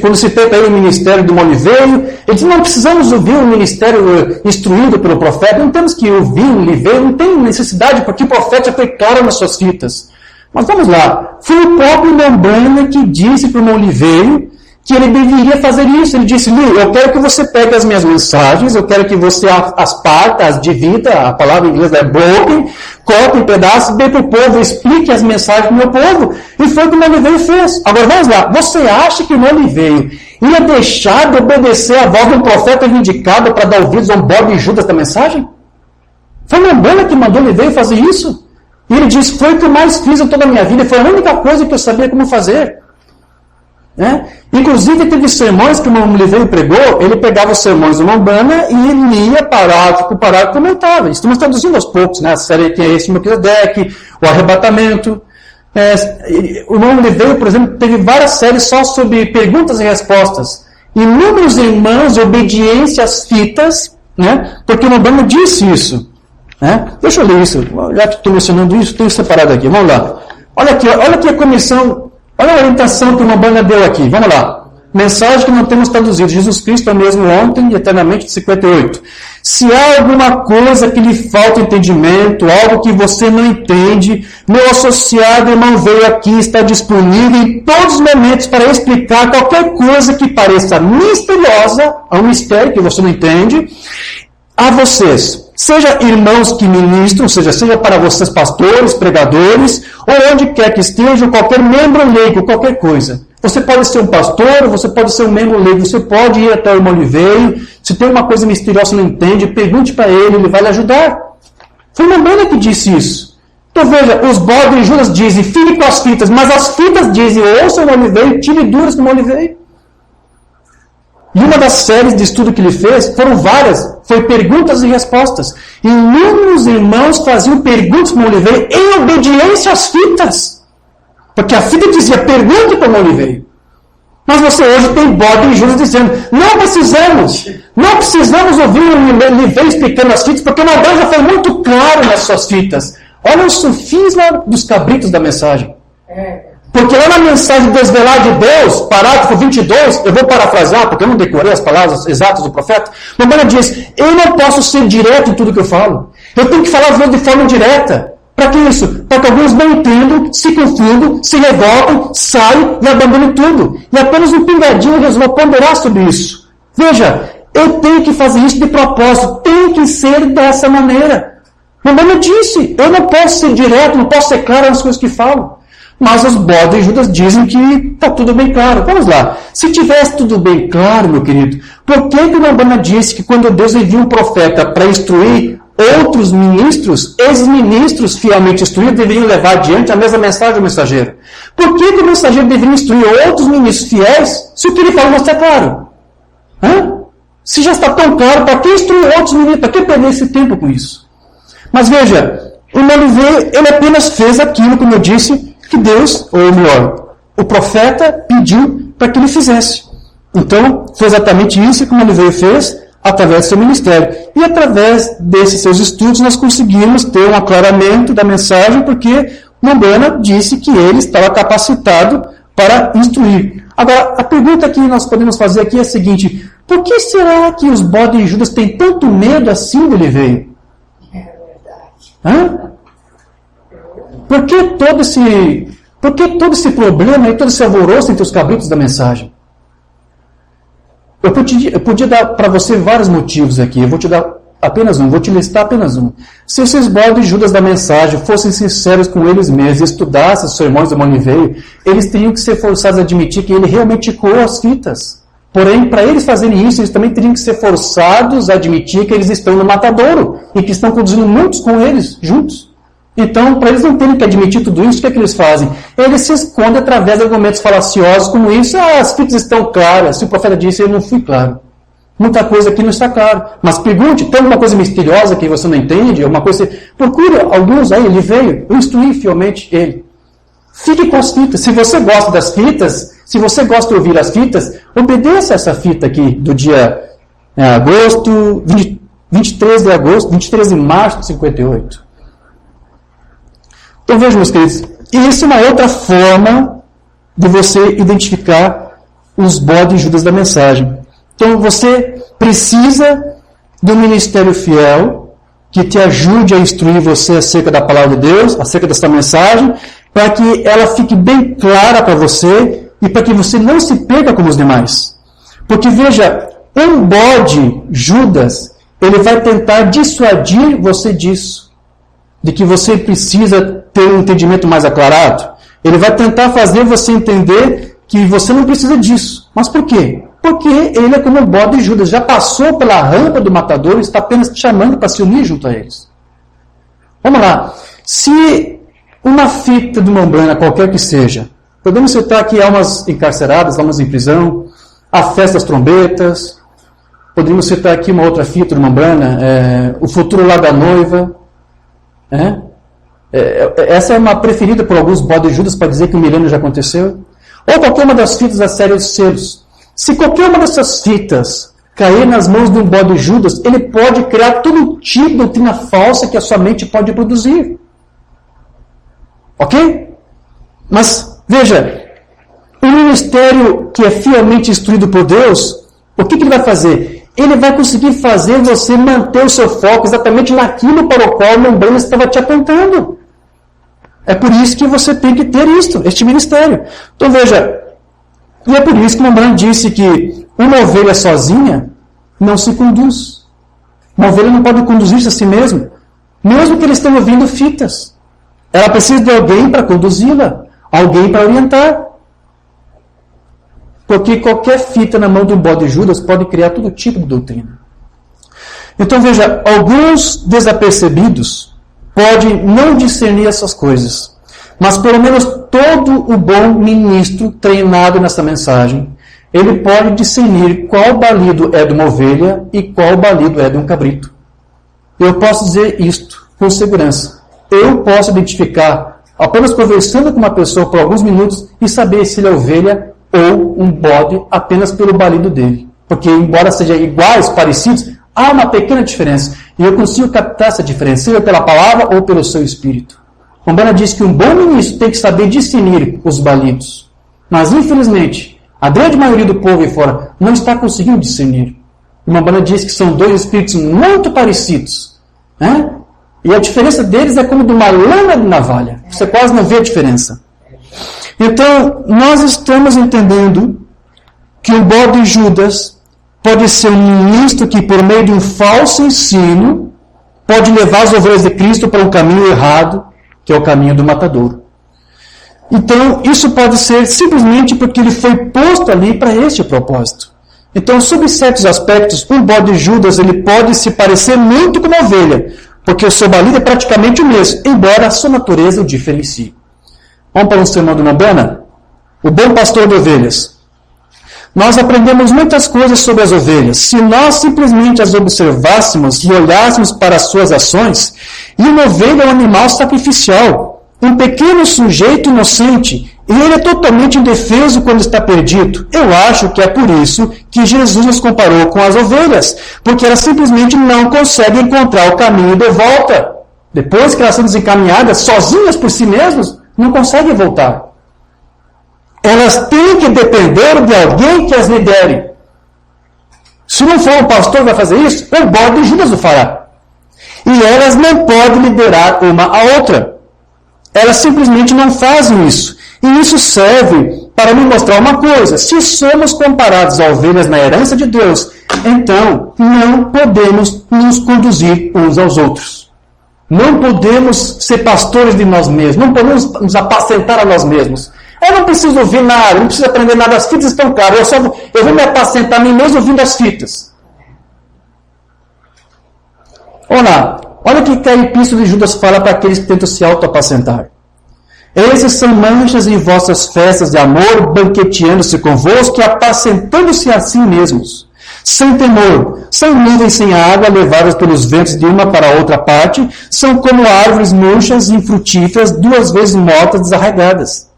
Quando citei para ele o ministério do Oliveira, ele disse, não precisamos ouvir um ministério instruído pelo profeta, não temos que ouvir o Oliveira, não tem necessidade, porque o profeta já foi claro nas suas fitas. Mas vamos lá, foi o próprio Mambana que disse para o Oliveira que ele deveria fazer isso. Ele disse, Lu, eu quero que você pegue as minhas mensagens, eu quero que você as parta, as divida, a palavra em inglês é broken, corte em pedaços, dê para o povo, explique as mensagens para o meu povo. E foi o que o Oliveira fez. Agora vamos lá, você acha que o Oliveira ia deixar de obedecer a voz de um profeta vindicado para dar ouvidos a um bode Judas da mensagem? Foi o Mambana que mandou Oliveira fazer isso. E ele disse, foi o que eu mais fiz em toda a minha vida, foi a única coisa que eu sabia como fazer. Inclusive, teve sermões que o Oliveira pregou, ele pegava os sermões do Mambana e lia parágrafo por parágrafo e comentava. Estamos traduzindo aos poucos, a série que é esse Melquisedeque, o arrebatamento. O Oliveira, por exemplo, teve várias séries só sobre perguntas e respostas. Inúmeros irmãos, obediência às fitas, porque o Mambana disse isso. Deixa eu ler isso, já que estou mencionando isso, tenho separado aqui, vamos lá. Olha aqui a comissão, olha a orientação que o Mambana deu aqui, vamos lá. Mensagem que não temos traduzido, Jesus Cristo é o mesmo ontem e eternamente, de 58. Se há alguma coisa que lhe falta entendimento, algo que você não entende, meu associado irmão veio aqui, está disponível em todos os momentos para explicar qualquer coisa que pareça misteriosa, a um mistério que você não entende, a vocês. Seja irmãos que ministram, seja para vocês pastores, pregadores, ou onde quer que estejam, qualquer membro leigo, qualquer coisa. Você pode ser um pastor, você pode ser um membro leigo, você pode ir até o irmão Oliveira, se tem uma coisa misteriosa que não entende, pergunte para ele vai lhe ajudar. Foi Mombana que disse isso. Então veja, os bodes de Judas dizem, fique com as fitas, mas as fitas dizem, ouça o Oliveira, tire duras do Oliveira. E uma das séries de estudo que ele fez, foram várias, foi perguntas e respostas. E inúmeros irmãos faziam perguntas para o Oliveira em obediência às fitas. Porque a fita dizia, pergunte para o Oliveira. Mas você hoje tem bode de Judas dizendo, não precisamos ouvir o Oliveira explicando as fitas, porque o Mombana já foi muito claro nas suas fitas. Olha o sofisma dos cabritos da mensagem. Porque lá na mensagem desvelar de Deus, parágrafo 22, eu vou parafrasear, porque eu não decorei as palavras exatas do profeta, Mombana diz, eu não posso ser direto em tudo que eu falo. Eu tenho que falar as coisas de forma direta. Para que isso? Para que alguns não entendam, se confundam, se revoltam, saiam e abandonem tudo. E apenas um pingadinho resolva ponderar sobre isso. Veja, eu tenho que fazer isso de propósito, tem que ser dessa maneira. Mombana disse, eu não posso ser direto, não posso ser claro nas coisas que falo. Mas os bodes de Judas dizem que está tudo bem claro. Vamos lá. Se tivesse tudo bem claro, meu querido, por que o Mombana disse que quando Deus envia um profeta para instruir outros ministros, ex-ministros fielmente instruídos deveriam levar adiante a mesma mensagem do mensageiro? Por que o mensageiro deveria instruir outros ministros fiéis se o que ele fala não está claro? Se já está tão claro, para que instruir outros ministros? Para que perder esse tempo com isso? Mas veja, o Oliveira, ele apenas fez aquilo, como eu disse, que Deus, ou melhor, o profeta pediu para que ele fizesse. Então, foi exatamente isso que o Oliveira fez através do seu ministério. E através desses seus estudos, nós conseguimos ter um aclaramento da mensagem, porque Mombana disse que ele estava capacitado para instruir. Agora, a pergunta que nós podemos fazer aqui é a seguinte, por que será que os bodes de Judas têm tanto medo assim do Oliveira? Por que todo esse problema e todo esse alvoroço entre os cabritos da mensagem? Eu podia dar para você vários motivos aqui. Eu vou te dar apenas um, vou te listar apenas um. Se esses bodes de Judas da mensagem fossem sinceros com eles mesmos e estudassem os sermões do Oliveira, eles teriam que ser forçados a admitir que ele realmente coou as fitas. Porém, para eles fazerem isso, eles também teriam que ser forçados a admitir que eles estão no matadouro e que estão conduzindo muitos com eles, juntos. Então, para eles não terem que admitir tudo isso, o que é que eles fazem? Eles se escondem através de argumentos falaciosos como isso. As fitas estão claras. Se o profeta disse, eu não fui claro. Muita coisa aqui não está clara. Mas pergunte, tem alguma coisa misteriosa que você não entende? Alguma coisa... Procure alguns aí, ele veio. Eu instruí fielmente ele. Fique com as fitas. Se você gosta das fitas, se você gosta de ouvir as fitas, obedeça essa fita aqui do dia agosto, 23 de agosto, 23 de março de 58. Então vejam, meus queridos, isso é uma outra forma de você identificar os bodes de Judas da mensagem. Então você precisa do ministério fiel que te ajude a instruir você acerca da palavra de Deus, acerca dessa mensagem, para que ela fique bem clara para você e para que você não se perca como os demais. Porque veja, um bode Judas, ele vai tentar dissuadir você disso, de que você precisa ter um entendimento mais aclarado. Ele vai tentar fazer você entender que você não precisa disso. Mas por quê? Porque ele é como o bode de Judas, já passou pela rampa do matador e está apenas te chamando para se unir junto a eles. Vamos lá. Se uma fita do Mombana, qualquer que seja, podemos citar aqui almas encarceradas, almas em prisão, a festa das trombetas, poderíamos citar aqui uma outra fita do Mombana, o futuro lá da noiva, essa é uma preferida por alguns bodes de Judas para dizer que o milênio já aconteceu. Ou qualquer uma das fitas da série dos selos. Se qualquer uma dessas fitas cair nas mãos de um bode de Judas, ele pode criar todo tipo de doutrina falsa que a sua mente pode produzir. Ok? Mas, veja, o ministério que é fielmente instruído por Deus, o que ele vai fazer? Ele vai conseguir fazer você manter o seu foco exatamente naquilo para o qual o Mombana estava te apontando. É por isso que você tem que ter este ministério. Então veja, e é por isso que o Mombana disse que uma ovelha sozinha não se conduz. Uma ovelha não pode conduzir-se a si mesma, mesmo que ele esteja ouvindo fitas. Ela precisa de alguém para conduzi-la, alguém para orientar. Porque qualquer fita na mão de um bode de Judas pode criar todo tipo de doutrina. Então veja, alguns desapercebidos pode não discernir essas coisas. Mas pelo menos todo o bom ministro treinado nessa mensagem, ele pode discernir qual balido é de uma ovelha e qual balido é de um cabrito. Eu posso dizer isto com segurança. Eu posso identificar, apenas conversando com uma pessoa por alguns minutos, e saber se ele é ovelha ou um bode apenas pelo balido dele. Porque, embora sejam iguais, parecidos, há uma pequena diferença. E eu consigo captar essa diferença, seja pela palavra ou pelo seu espírito. Umbanda diz que um bom ministro tem que saber discernir os balidos. Mas, infelizmente, a grande maioria do povo aí fora não está conseguindo discernir. Uma Umbanda diz que são dois espíritos muito parecidos. Né? E a diferença deles é como de uma lâmina de navalha. Você quase não vê a diferença. Então, nós estamos entendendo que o bode Judas pode ser um ministro que, por meio de um falso ensino, pode levar as ovelhas de Cristo para um caminho errado, que é o caminho do matadouro. Então, isso pode ser simplesmente porque ele foi posto ali para este propósito. Então, sob certos aspectos, um bode Judas ele pode se parecer muito com uma ovelha, porque o seu balido é praticamente o mesmo, embora a sua natureza o diferencie. Vamos para um sermão de Umbanda? O bom pastor de ovelhas. Nós aprendemos muitas coisas sobre as ovelhas. Se nós simplesmente as observássemos e olhássemos para as suas ações, e uma ovelha é um animal sacrificial, um pequeno sujeito inocente, e ele é totalmente indefeso quando está perdido. Eu acho que é por isso que Jesus nos comparou com as ovelhas, porque elas simplesmente não conseguem encontrar o caminho de volta. Depois que elas são desencaminhadas, sozinhas por si mesmas, não conseguem voltar. Elas têm que depender de alguém que as lidere. Se não for o pastor que vai fazer isso, o bode Judas o fará. E elas não podem liderar uma a outra. Elas simplesmente não fazem isso. E isso serve para me mostrar uma coisa. Se somos comparados a ovelhas na herança de Deus, então não podemos nos conduzir uns aos outros. Não podemos ser pastores de nós mesmos. Não podemos nos apacentar a nós mesmos. Eu não preciso ouvir nada, não preciso aprender nada. As fitas estão claras. Eu vou me apacentar a mim mesmo ouvindo as fitas. Olha o que a Epístola de Judas fala para aqueles que tentam se auto-apacentar. Esses são manchas em vossas festas de amor, banqueteando-se convosco e apacentando-se a si mesmos. Sem temor, são nuvens sem água, levadas pelos ventos de uma para outra parte, são como árvores murchas e infrutíferas, 2 vezes mortas, desarraigadas.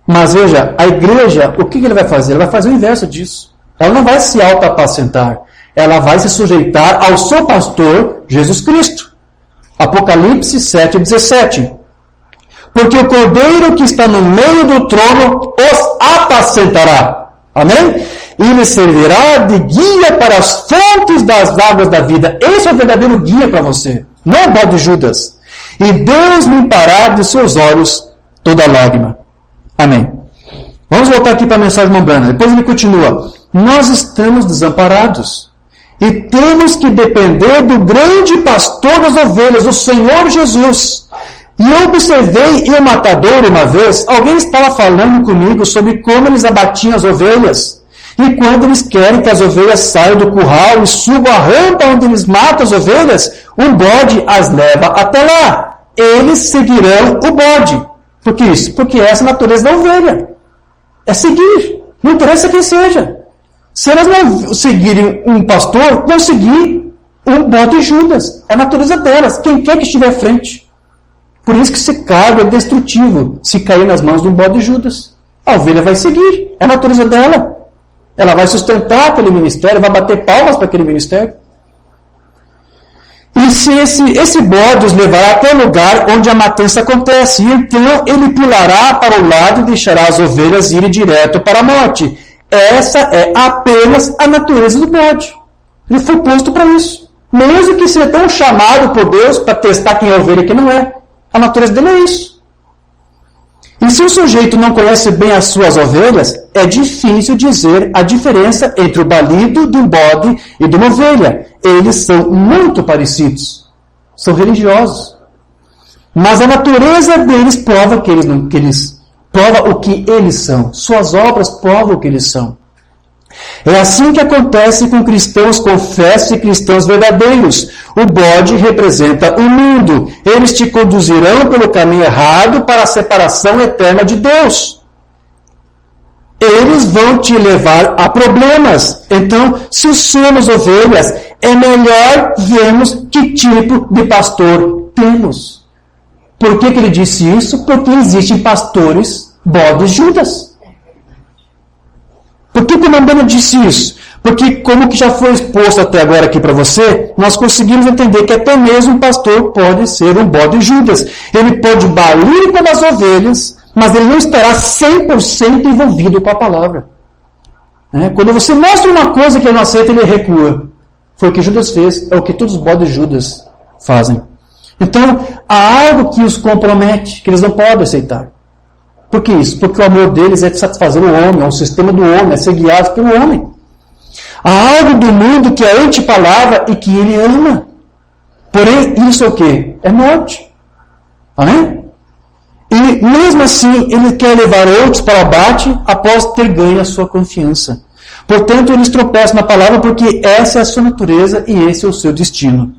Mas veja, a igreja, o que ele vai fazer? Ela vai fazer o inverso disso. Ela não vai se auto-apacentar. Ela vai se sujeitar ao seu pastor, Jesus Cristo. Apocalipse 7:17. Porque o cordeiro que está no meio do trono os apacentará. Amém? E lhe servirá de guia para as fontes das águas da vida. Esse é o verdadeiro guia para você. Não é o bode Judas. E Deus limpará de seus olhos toda lágrima. Amém. Vamos voltar aqui para a mensagem de Umbanda. Depois ele continua. Nós estamos desamparados. E temos que depender do grande pastor das ovelhas, o Senhor Jesus. E eu observei em um matadouro uma vez, alguém estava falando comigo sobre como eles abatiam as ovelhas. E quando eles querem que as ovelhas saiam do curral e subam a rampa onde eles matam as ovelhas, um bode as leva até lá. Eles seguirão o bode. Por que isso? Porque essa é a natureza da ovelha. É seguir. Não interessa quem seja. Se elas não seguirem um pastor, vão seguir um bode Judas. É a natureza delas. Quem quer que estiver à frente. Por isso que esse cargo é destrutivo. Se cair nas mãos de um bode Judas. A ovelha vai seguir. É a natureza dela. Ela vai sustentar aquele ministério, vai bater palmas para aquele ministério. E se esse bode os levará até o lugar onde a matança acontece, e então ele pulará para o lado e deixará as ovelhas irem direto para a morte. Essa é apenas a natureza do bode. Ele foi posto para isso. Mesmo que seja tão chamado por Deus para testar quem é ovelha e quem não é. A natureza dele é isso. E se o sujeito não conhece bem as suas ovelhas, é difícil dizer a diferença entre o balido de um bode e de uma ovelha. Eles são muito parecidos. São religiosos. Mas a natureza deles prova prova o que eles são. Suas obras provam o que eles são. É assim que acontece com cristãos confessos e cristãos verdadeiros. O bode representa o mundo. Eles te conduzirão pelo caminho errado para a separação eterna de Deus. Eles vão te levar a problemas. Então, se somos ovelhas, é melhor vermos que tipo de pastor temos. Por que ele disse isso? Porque existem pastores bodes Judas. Por que o Mambana disse isso? Porque, como que já foi exposto até agora aqui para você, nós conseguimos entender que até mesmo um pastor pode ser um bode Judas. Ele pode balir como as ovelhas, mas ele não estará 100% envolvido com a palavra. Quando você mostra uma coisa que ele não aceita, ele recua. Foi o que Judas fez, é o que todos os bodes Judas fazem. Então, há algo que os compromete, que eles não podem aceitar. Por que isso? Porque o amor deles é de satisfazer o homem, é o sistema do homem, é ser guiado pelo homem. Há algo do mundo que é anti-palavra e que ele ama. Porém, isso é o quê? É morte. Amém? E mesmo assim, ele quer levar outros para o abate após ter ganho a sua confiança. Portanto, eles tropeçam na palavra porque essa é a sua natureza e esse é o seu destino.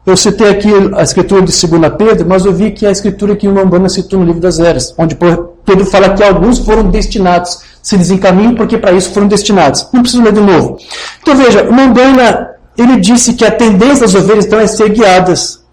Eu citei aqui a escritura de 2 Pedro, mas eu vi que a escritura que o Mambana citou no livro das Eras, onde Pedro fala que alguns foram destinados, se desencaminham porque para isso foram destinados. Não preciso ler de novo. Então veja, o Mambana, ele disse que a tendência das ovelhas então é ser guiadas.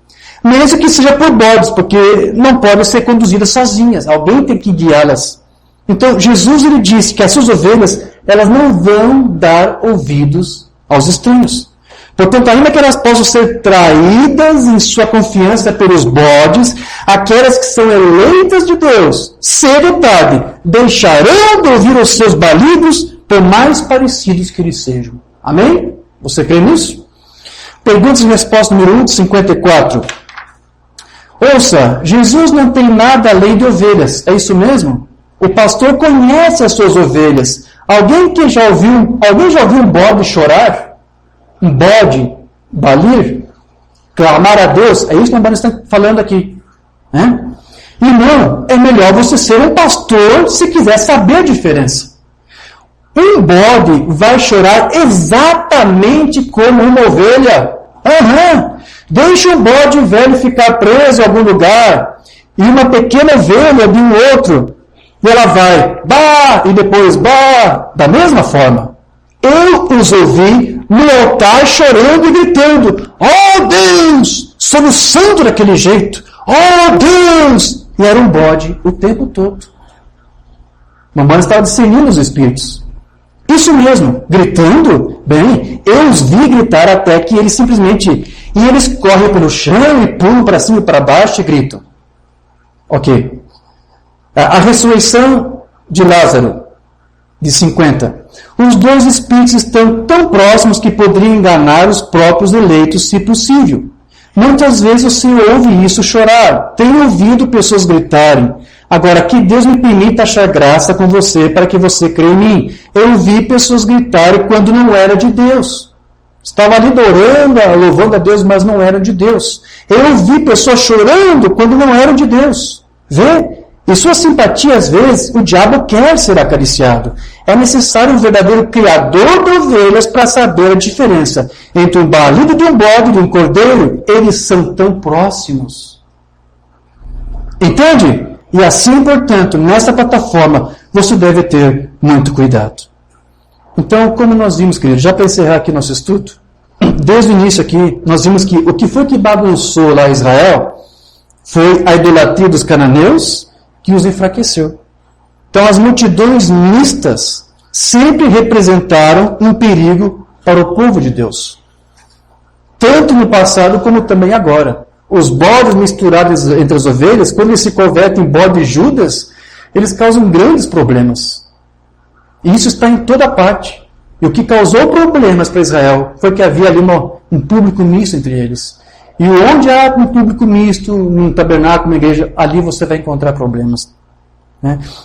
Mesmo que seja por bodes, porque não podem ser conduzidas sozinhas. Alguém tem que guiá-las. Então Jesus ele disse que as suas ovelhas, elas não vão dar ouvidos aos estranhos. Portanto, ainda que elas possam ser traídas em sua confiança pelos bodes, aquelas que são eleitas de Deus, cedo ou tarde, deixarão de ouvir os seus balidos, por mais parecidos que eles sejam. Amém? Você crê nisso? Perguntas e resposta número 1 de 54. Ouça, Jesus não tem nada além de ovelhas, é isso mesmo? O pastor conhece as suas ovelhas. Alguém já ouviu um bode chorar? Um bode balir? Clamar a Deus? É isso que nós estamos falando aqui. E não, é melhor você ser um pastor se quiser saber a diferença. Um bode vai chorar exatamente como uma ovelha. Deixa um bode velho ficar preso em algum lugar e uma pequena ovelha de um outro. E ela vai, bah, e depois, bah, da mesma forma. Eu os ouvi no altar chorando e gritando, oh Deus, soluçando daquele jeito, oh Deus, e era um bode o tempo todo. Mamãe estava discernindo os espíritos. Isso mesmo, gritando, bem, eu os vi gritar até que eles simplesmente, e eles correm pelo chão e pulam para cima e para baixo e gritam. Ok. A ressurreição de Lázaro, de 50. Os dois espíritos estão tão próximos que poderiam enganar os próprios eleitos, se possível. Muitas vezes o Senhor ouve isso chorar. Tenho ouvido pessoas gritarem. Agora, que Deus me permita achar graça com você para que você creia em mim. Eu ouvi pessoas gritarem quando não era de Deus. Estava ali orando, louvando a Deus, mas não era de Deus. Eu ouvi pessoas chorando quando não eram de Deus. Vê? Em sua simpatia, às vezes, o diabo quer ser acariciado. É necessário um verdadeiro criador de ovelhas para saber a diferença entre um balido de um bode e de um cordeiro. Eles são tão próximos. Entende? E assim, portanto, nessa plataforma, você deve ter muito cuidado. Então, como nós vimos, queridos, já para encerrar aqui nosso estudo, desde o início aqui, nós vimos que o que foi que bagunçou lá em Israel foi a idolatria dos cananeus, que os enfraqueceu. Então, as multidões mistas sempre representaram um perigo para o povo de Deus. Tanto no passado como também agora. Os bodes misturados entre as ovelhas, quando eles se convertem em bode Judas, eles causam grandes problemas. E isso está em toda parte. E o que causou problemas para Israel foi que havia ali um público misto entre eles. E onde há um público misto, num tabernáculo, numa igreja, ali você vai encontrar problemas.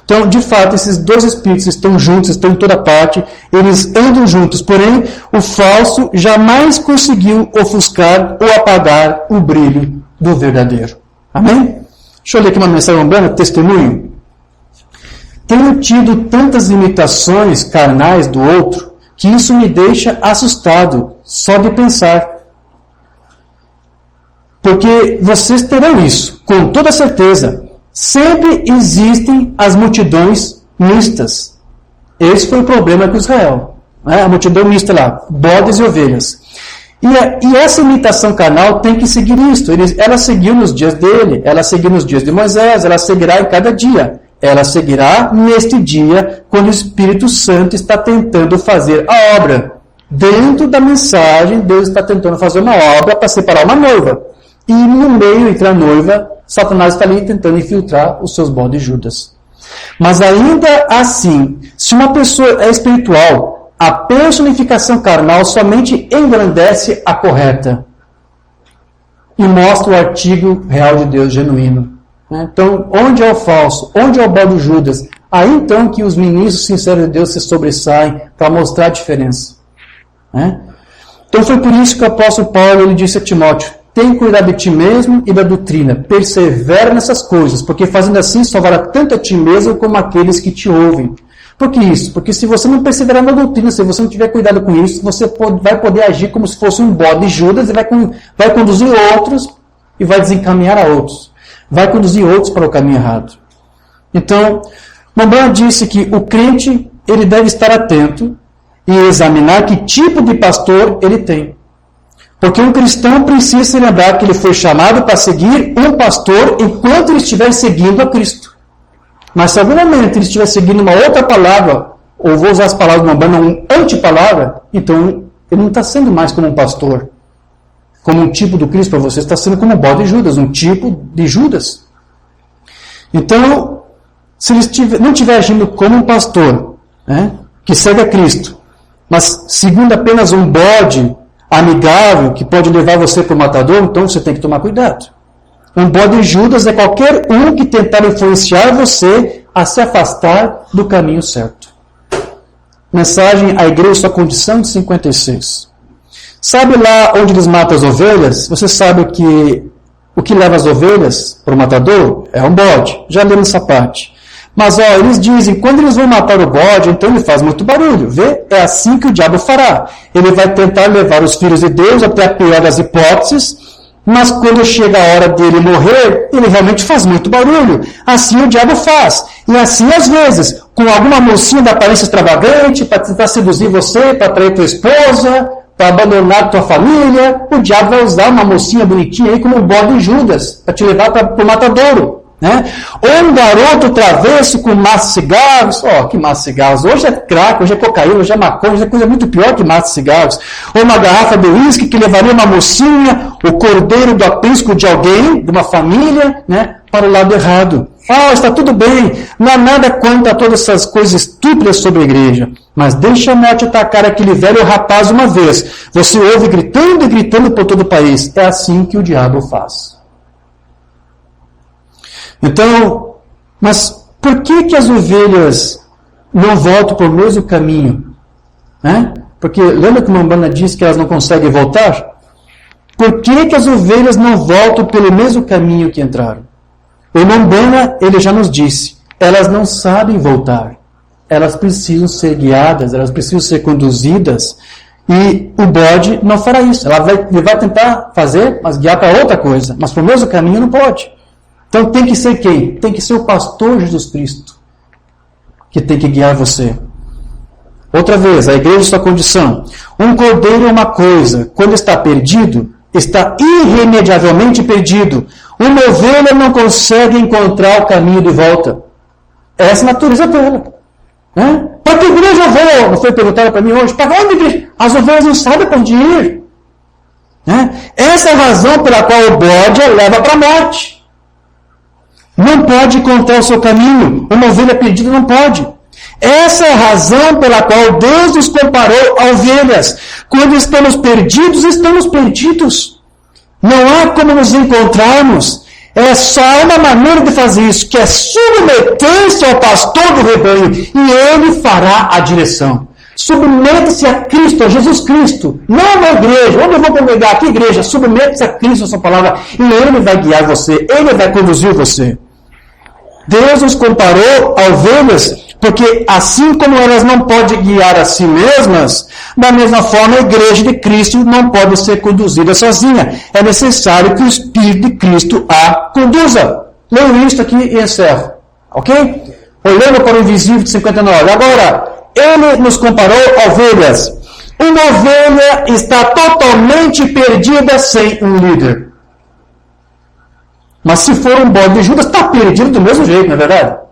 Então, de fato, esses dois espíritos estão juntos, estão em toda parte, eles andam juntos, porém, o falso jamais conseguiu ofuscar ou apagar o brilho do verdadeiro. Amém? Deixa eu ler aqui uma mensagem lembrando, testemunho. Tenho tido tantas imitações carnais do outro, que isso me deixa assustado, só de pensar. Porque vocês terão isso, com toda certeza. Sempre existem as multidões mistas. Esse foi o problema com Israel. Né? A multidão mista lá, bodes e ovelhas. E essa imitação carnal tem que seguir isto. Ela seguiu nos dias dele, ela seguiu nos dias de Moisés, ela seguirá em cada dia. Ela seguirá neste dia, quando o Espírito Santo está tentando fazer a obra. Dentro da mensagem, Deus está tentando fazer uma obra para separar uma noiva. E no meio, entre a noiva, Satanás está ali tentando infiltrar os seus bodes Judas. Mas ainda assim, se uma pessoa é espiritual, a personificação carnal somente engrandece a correta e mostra o artigo real de Deus genuíno. Então, onde é o falso? Onde é o bode Judas? Aí então que os ministros sinceros de Deus se sobressaem para mostrar a diferença. Então foi por isso que o apóstolo Paulo ele disse a Timóteo: tem cuidado de ti mesmo e da doutrina, persevera nessas coisas, porque fazendo assim salvará tanto a ti mesmo como aqueles que te ouvem. Por que isso? Porque se você não perseverar na doutrina, se você não tiver cuidado com isso, você vai poder agir como se fosse um bode Judas e vai conduzir outros e vai desencaminhar a outros. Vai conduzir outros para o caminho errado. Então, Mombana disse que o crente ele deve estar atento e examinar que tipo de pastor ele tem. Porque um cristão precisa se lembrar que ele foi chamado para seguir um pastor enquanto ele estiver seguindo a Cristo. Mas se em algum momento ele estiver seguindo uma outra palavra, ou vou usar as palavras de Mombana, uma antipalavra, então ele não está sendo mais como um pastor. Como um tipo do Cristo para você, está sendo como um bode Judas, um tipo de Judas. Então, se ele não estiver agindo como um pastor, que segue a Cristo, mas segundo apenas um bode amigável, que pode levar você para o matador, então você tem que tomar cuidado. Um bode Judas é qualquer um que tentar influenciar você a se afastar do caminho certo. Mensagem à igreja, sua condição, de 56. Sabe lá onde eles matam as ovelhas? Você sabe que o que leva as ovelhas para o matador é um bode. Já lemos essa parte. Mas eles dizem, quando eles vão matar o bode, então ele faz muito barulho. Vê? É assim que o diabo fará. Ele vai tentar levar os filhos de Deus até a pior das hipóteses, mas quando chega a hora dele morrer, ele realmente faz muito barulho. Assim o diabo faz. E assim, às vezes, com alguma mocinha da aparência extravagante, para tentar seduzir você, para atrair tua esposa, para abandonar tua família, o diabo vai usar uma mocinha bonitinha aí como um bode Judas, para te levar para o matadouro. Ou um garoto travesso com massa de cigarros, que massa de cigarros, hoje é crack, hoje é cocaína, hoje é maconha, hoje é coisa muito pior que massa de cigarros, ou uma garrafa de uísque que levaria uma mocinha, o cordeiro do aprisco de alguém, de uma família, para o lado errado. Está tudo bem, não há nada contra todas essas coisas estúpidas sobre a igreja, mas deixa a morte atacar aquele velho rapaz uma vez, você ouve gritando e gritando por todo o país, é assim que o diabo faz. Então, mas por que as ovelhas não voltam por mesmo caminho? Porque lembra que Mombana disse que elas não conseguem voltar? Por que as ovelhas não voltam pelo mesmo caminho que entraram? O Mombana, ele já nos disse, elas não sabem voltar. Elas precisam ser guiadas, elas precisam ser conduzidas, e o bode não fará isso. Ele vai tentar fazer, mas guiar para outra coisa, mas para o mesmo caminho não pode. Então tem que ser quem? Tem que ser o pastor Jesus Cristo que tem que guiar você. Outra vez, a igreja sua condição. Um cordeiro é uma coisa, quando está perdido, está irremediavelmente perdido. Uma ovelha não consegue encontrar o caminho de volta. Essa é a natureza dela. Para que igreja eu vou? Não foi perguntado para mim hoje. Para onde igreja? As ovelhas não sabem para onde ir. Essa é a razão pela qual o bode a leva para a morte. Não pode encontrar o seu caminho. Uma ovelha perdida não pode. Essa é a razão pela qual Deus nos comparou a ovelhas. Quando estamos perdidos, estamos perdidos. Não há como nos encontrarmos. É só uma maneira de fazer isso, que é submeter-se ao pastor do rebanho, e ele fará a direção. Submeta-se a Cristo, a Jesus Cristo, não a igreja. Onde eu vou congregar? Que igreja? Submeta-se a Cristo, a sua palavra, e ele vai guiar você, ele vai conduzir você. Deus nos comparou a ovelhas Porque assim como elas não podem guiar a si mesmas, da mesma forma a igreja de Cristo não pode ser conduzida sozinha. É necessário que o Espírito de Cristo a conduza. Leio isto aqui e encerro. Ok? Olhando para o invisível de 59. Agora, ele nos comparou a ovelhas. Uma ovelha está totalmente perdida sem um líder. Mas se for um bode de Judas, está perdido do mesmo jeito, não é verdade?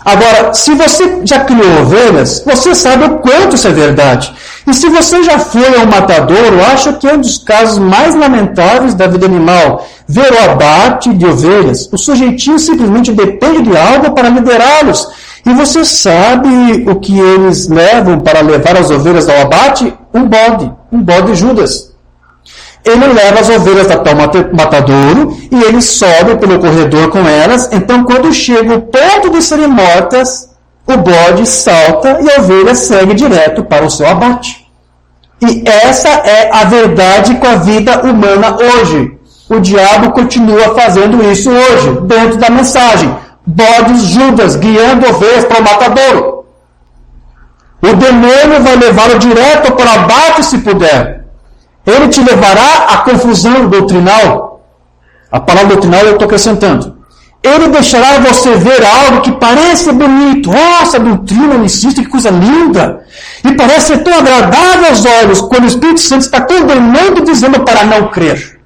Agora, se você já criou ovelhas, você sabe o quanto isso é verdade. E se você já foi ao matadouro, acho que é um dos casos mais lamentáveis da vida animal. Ver o abate de ovelhas. O sujeitinho simplesmente depende de algo para liderá-los. E você sabe o que eles levam para levar as ovelhas ao abate? Um bode Judas. Ele leva as ovelhas até o matadouro e ele sobe pelo corredor com elas. Então, quando chega o ponto de serem mortas, o bode salta e a ovelha segue direto para o seu abate. E essa é a verdade com a vida humana hoje. O diabo continua fazendo isso hoje, dentro da mensagem. Bodes Judas guiando ovelhas para o matadouro. O demônio vai levá-lo direto para o abate se puder. Ele te levará à confusão doutrinal. A palavra doutrinal eu estou acrescentando. Ele deixará você ver algo que parece bonito. Nossa, a doutrina unicista, que coisa linda. E parece ser tão agradável aos olhos, quando o Espírito Santo está condenando e dizendo para não crer.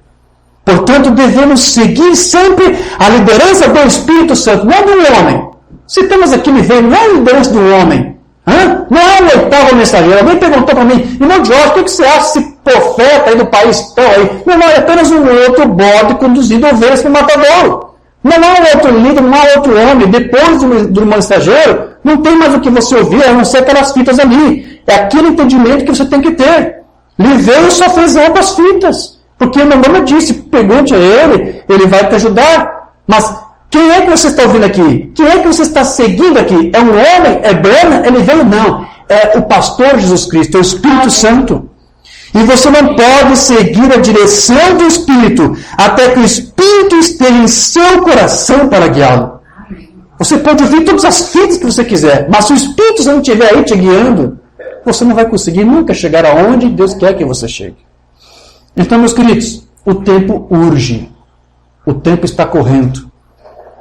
Portanto, devemos seguir sempre a liderança do Espírito Santo, não do homem. Se temos aqui me vendo, não é a liderança do homem. Não é o oitavo mensageiro. Alguém perguntou para mim, irmão Jorge, o que você acha desse profeta aí do país tão aí? Não, é apenas um outro bode conduzindo ovelhas para o matadouro. Não há outro líder, não há outro homem. Depois do mensageiro, não tem mais o que você ouvir, a não ser aquelas fitas ali. É aquele entendimento que você tem que ter. Ele veio e só fez ambas fitas. Porque o meu nome disse, pergunte a ele vai te ajudar. Mas quem é que você está ouvindo aqui? Quem é que você está seguindo aqui? É um homem? É Brana? Ele veio? Não. É o pastor Jesus Cristo, é o Espírito Santo. E você não pode seguir a direção do Espírito até que o Espírito esteja em seu coração para guiá-lo. Você pode ouvir todas as fitas que você quiser, mas se o Espírito Santo estiver aí te guiando, você não vai conseguir nunca chegar aonde Deus quer que você chegue. Então, meus queridos, o tempo urge. O tempo está correndo.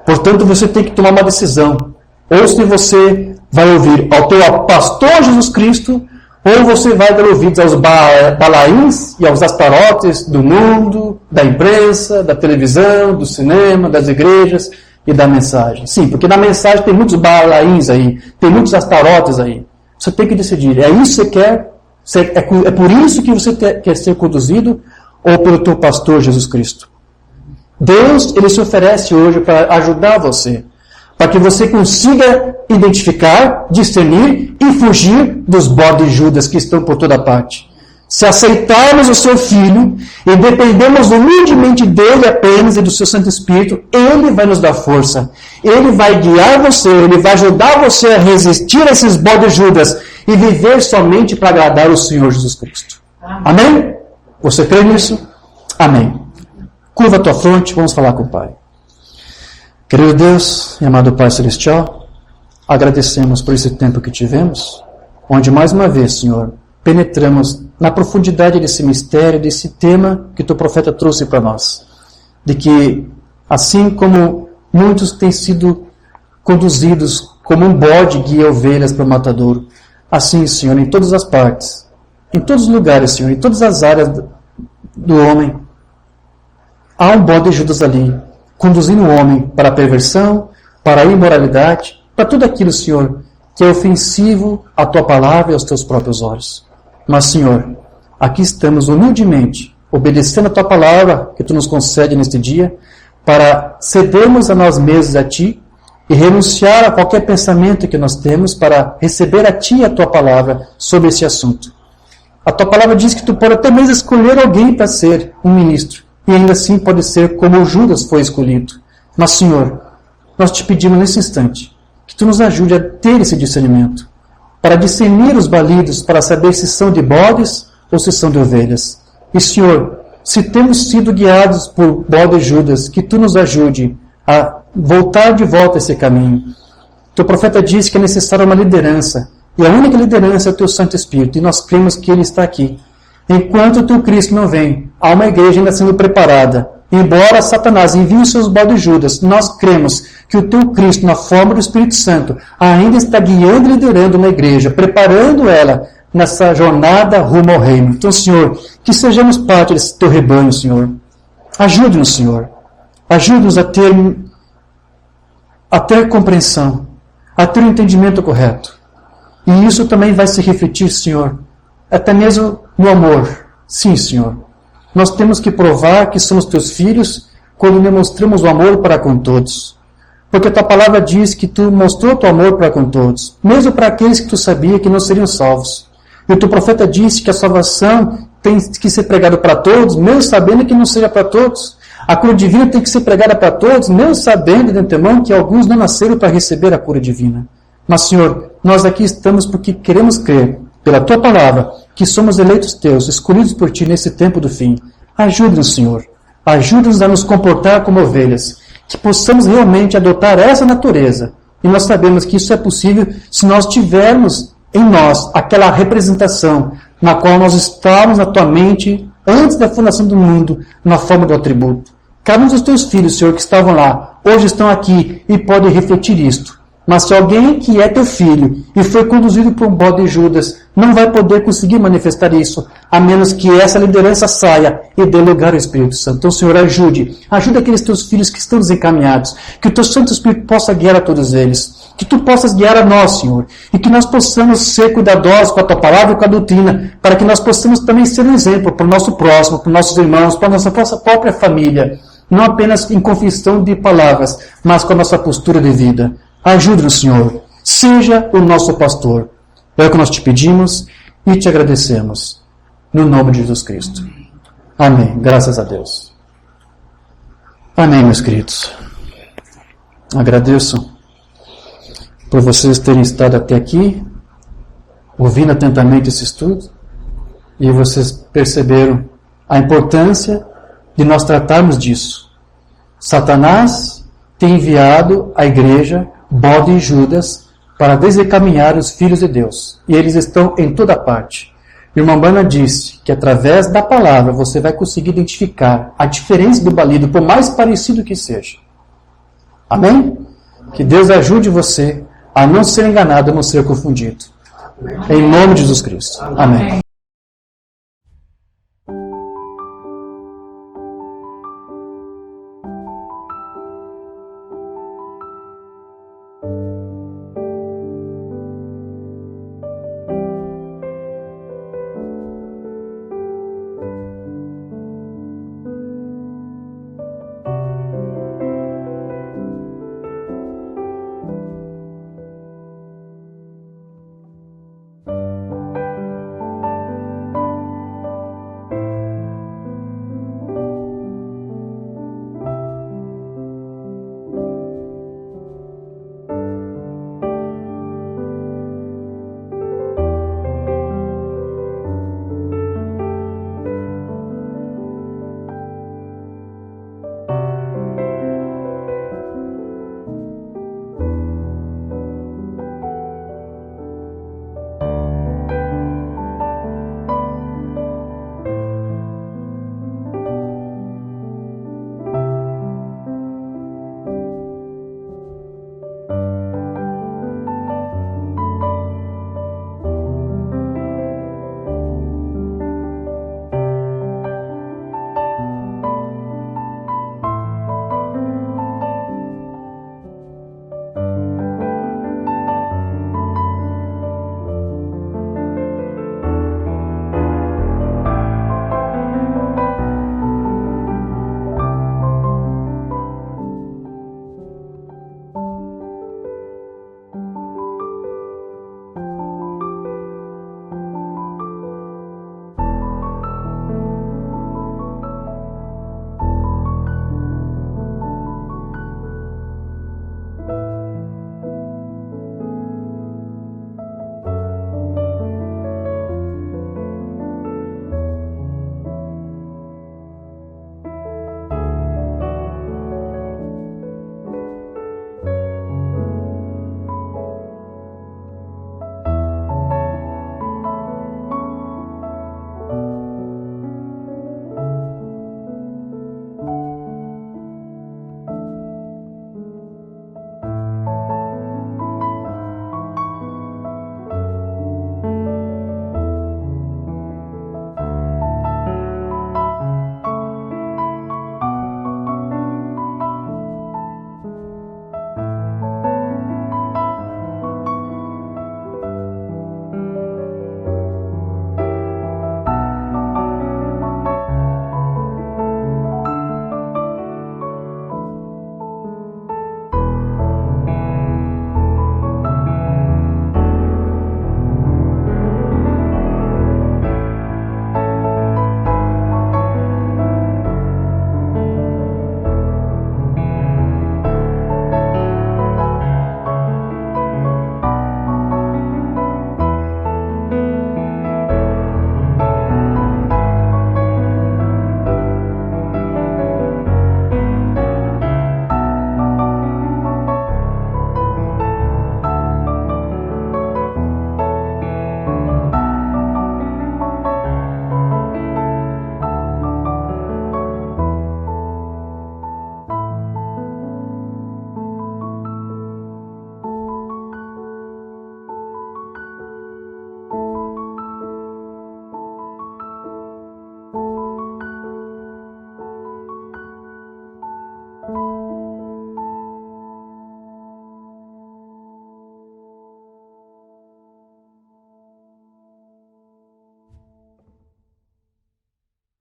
Portanto, você tem que tomar uma decisão. Ou se você vai ouvir ao teu pastor Jesus Cristo, ou você vai dar ouvidos aos balaíns e aos astarotes do mundo, da imprensa, da televisão, do cinema, das igrejas e da mensagem. Sim, porque na mensagem tem muitos balaíns aí, tem muitos astarotes aí. Você tem que decidir, é isso que você quer? É por isso que você quer ser conduzido ou pelo teu pastor Jesus Cristo? Deus, ele se oferece hoje para ajudar você, para que você consiga identificar, discernir e fugir dos bodes Judas que estão por toda parte. Se aceitarmos o seu Filho e dependemos humildemente dele apenas e do seu Santo Espírito, ele vai nos dar força. Ele vai guiar você, ele vai ajudar você a resistir a esses bodes Judas e viver somente para agradar o Senhor Jesus Cristo. Amém? Você crê nisso? Amém. Curva a tua fronte, vamos falar com o Pai. Querido Deus e amado Pai Celestial, agradecemos por esse tempo que tivemos, onde mais uma vez, Senhor, penetramos na profundidade desse mistério, desse tema que teu profeta trouxe para nós. De que, assim como muitos têm sido conduzidos como um bode guia ovelhas para o matadouro, assim, Senhor, em todas as partes, em todos os lugares, Senhor, em todas as áreas do homem, há um bode Judas ali, conduzindo o homem para a perversão, para a imoralidade, para tudo aquilo, Senhor, que é ofensivo à tua palavra e aos teus próprios olhos. Mas, Senhor, aqui estamos humildemente, obedecendo a tua palavra que tu nos concede neste dia, para cedermos a nós mesmos a ti e renunciar a qualquer pensamento que nós temos para receber a ti a tua palavra sobre esse assunto. A tua palavra diz que tu pode até mesmo escolher alguém para ser um ministro, e ainda assim pode ser como Judas foi escolhido. Mas, Senhor, nós te pedimos nesse instante que tu nos ajude a ter esse discernimento, para discernir os balidos, para saber se são de bodes ou se são de ovelhas. E, Senhor, se temos sido guiados por bodes Judas, que tu nos ajude a voltar de volta a esse caminho, Teu profeta disse que é necessária uma liderança. E a única liderança é o Teu Santo Espírito. E nós cremos que Ele está aqui. Enquanto o Teu Cristo não vem, há uma igreja ainda sendo preparada. Embora Satanás envie os seus baldes Judas, nós cremos que o Teu Cristo, na forma do Espírito Santo, ainda está guiando e liderando uma igreja, preparando ela nessa jornada rumo ao reino. Então, Senhor, que sejamos parte desse Teu rebanho, Senhor. Ajude-nos, Senhor. Ajude-nos a ter compreensão, a ter um entendimento correto. E isso também vai se refletir, Senhor, até mesmo no amor. Sim, Senhor. Nós temos que provar que somos Teus filhos quando demonstramos o amor para com todos. Porque a Tua palavra diz que Tu mostrou o Teu amor para com todos, mesmo para aqueles que Tu sabia que não seriam salvos. E o Teu profeta disse que a salvação tem que ser pregada para todos, mesmo sabendo que não seja para todos. A cura divina tem que ser pregada para todos, mesmo sabendo de antemão que alguns não nasceram para receber a cura divina. Mas, Senhor, nós aqui estamos porque queremos crer, pela Tua palavra, que somos eleitos Teus, escolhidos por Ti nesse tempo do fim. Ajude-nos, Senhor. Ajude-nos a nos comportar como ovelhas, que possamos realmente adotar essa natureza. E nós sabemos que isso é possível se nós tivermos em nós aquela representação na qual nós estávamos na Tua mente antes da fundação do mundo, na forma do atributo. Cada um dos Teus filhos, Senhor, que estavam lá, hoje estão aqui e podem refletir isto. Mas se alguém que é Teu filho e foi conduzido por um bode de Judas, não vai poder conseguir manifestar isso, a menos que essa liderança saia e dê lugar ao Espírito Santo. Então, Senhor, ajude aqueles Teus filhos que estão desencaminhados, que o Teu Santo Espírito possa guiar a todos eles, que Tu possas guiar a nós, Senhor, e que nós possamos ser cuidadosos com a Tua palavra e com a doutrina, para que nós possamos também ser um exemplo para o nosso próximo, para os nossos irmãos, para a nossa própria família, não apenas em confissão de palavras, mas com a nossa postura de vida. Ajude-nos, Senhor. Seja o nosso pastor. É o que nós te pedimos e te agradecemos. No nome de Jesus Cristo. Amém. Graças a Deus. Amém, meus queridos. Agradeço por vocês terem estado até aqui, ouvindo atentamente esse estudo, e vocês perceberam a importância de nós tratarmos disso. Satanás tem enviado à igreja bode e Judas para desencaminhar os filhos de Deus. E eles estão em toda parte. Irmã Bana disse que através da palavra você vai conseguir identificar a diferença do balido, por mais parecido que seja. Amém? Que Deus ajude você a não ser enganado, a não ser confundido. Em nome de Jesus Cristo. Amém.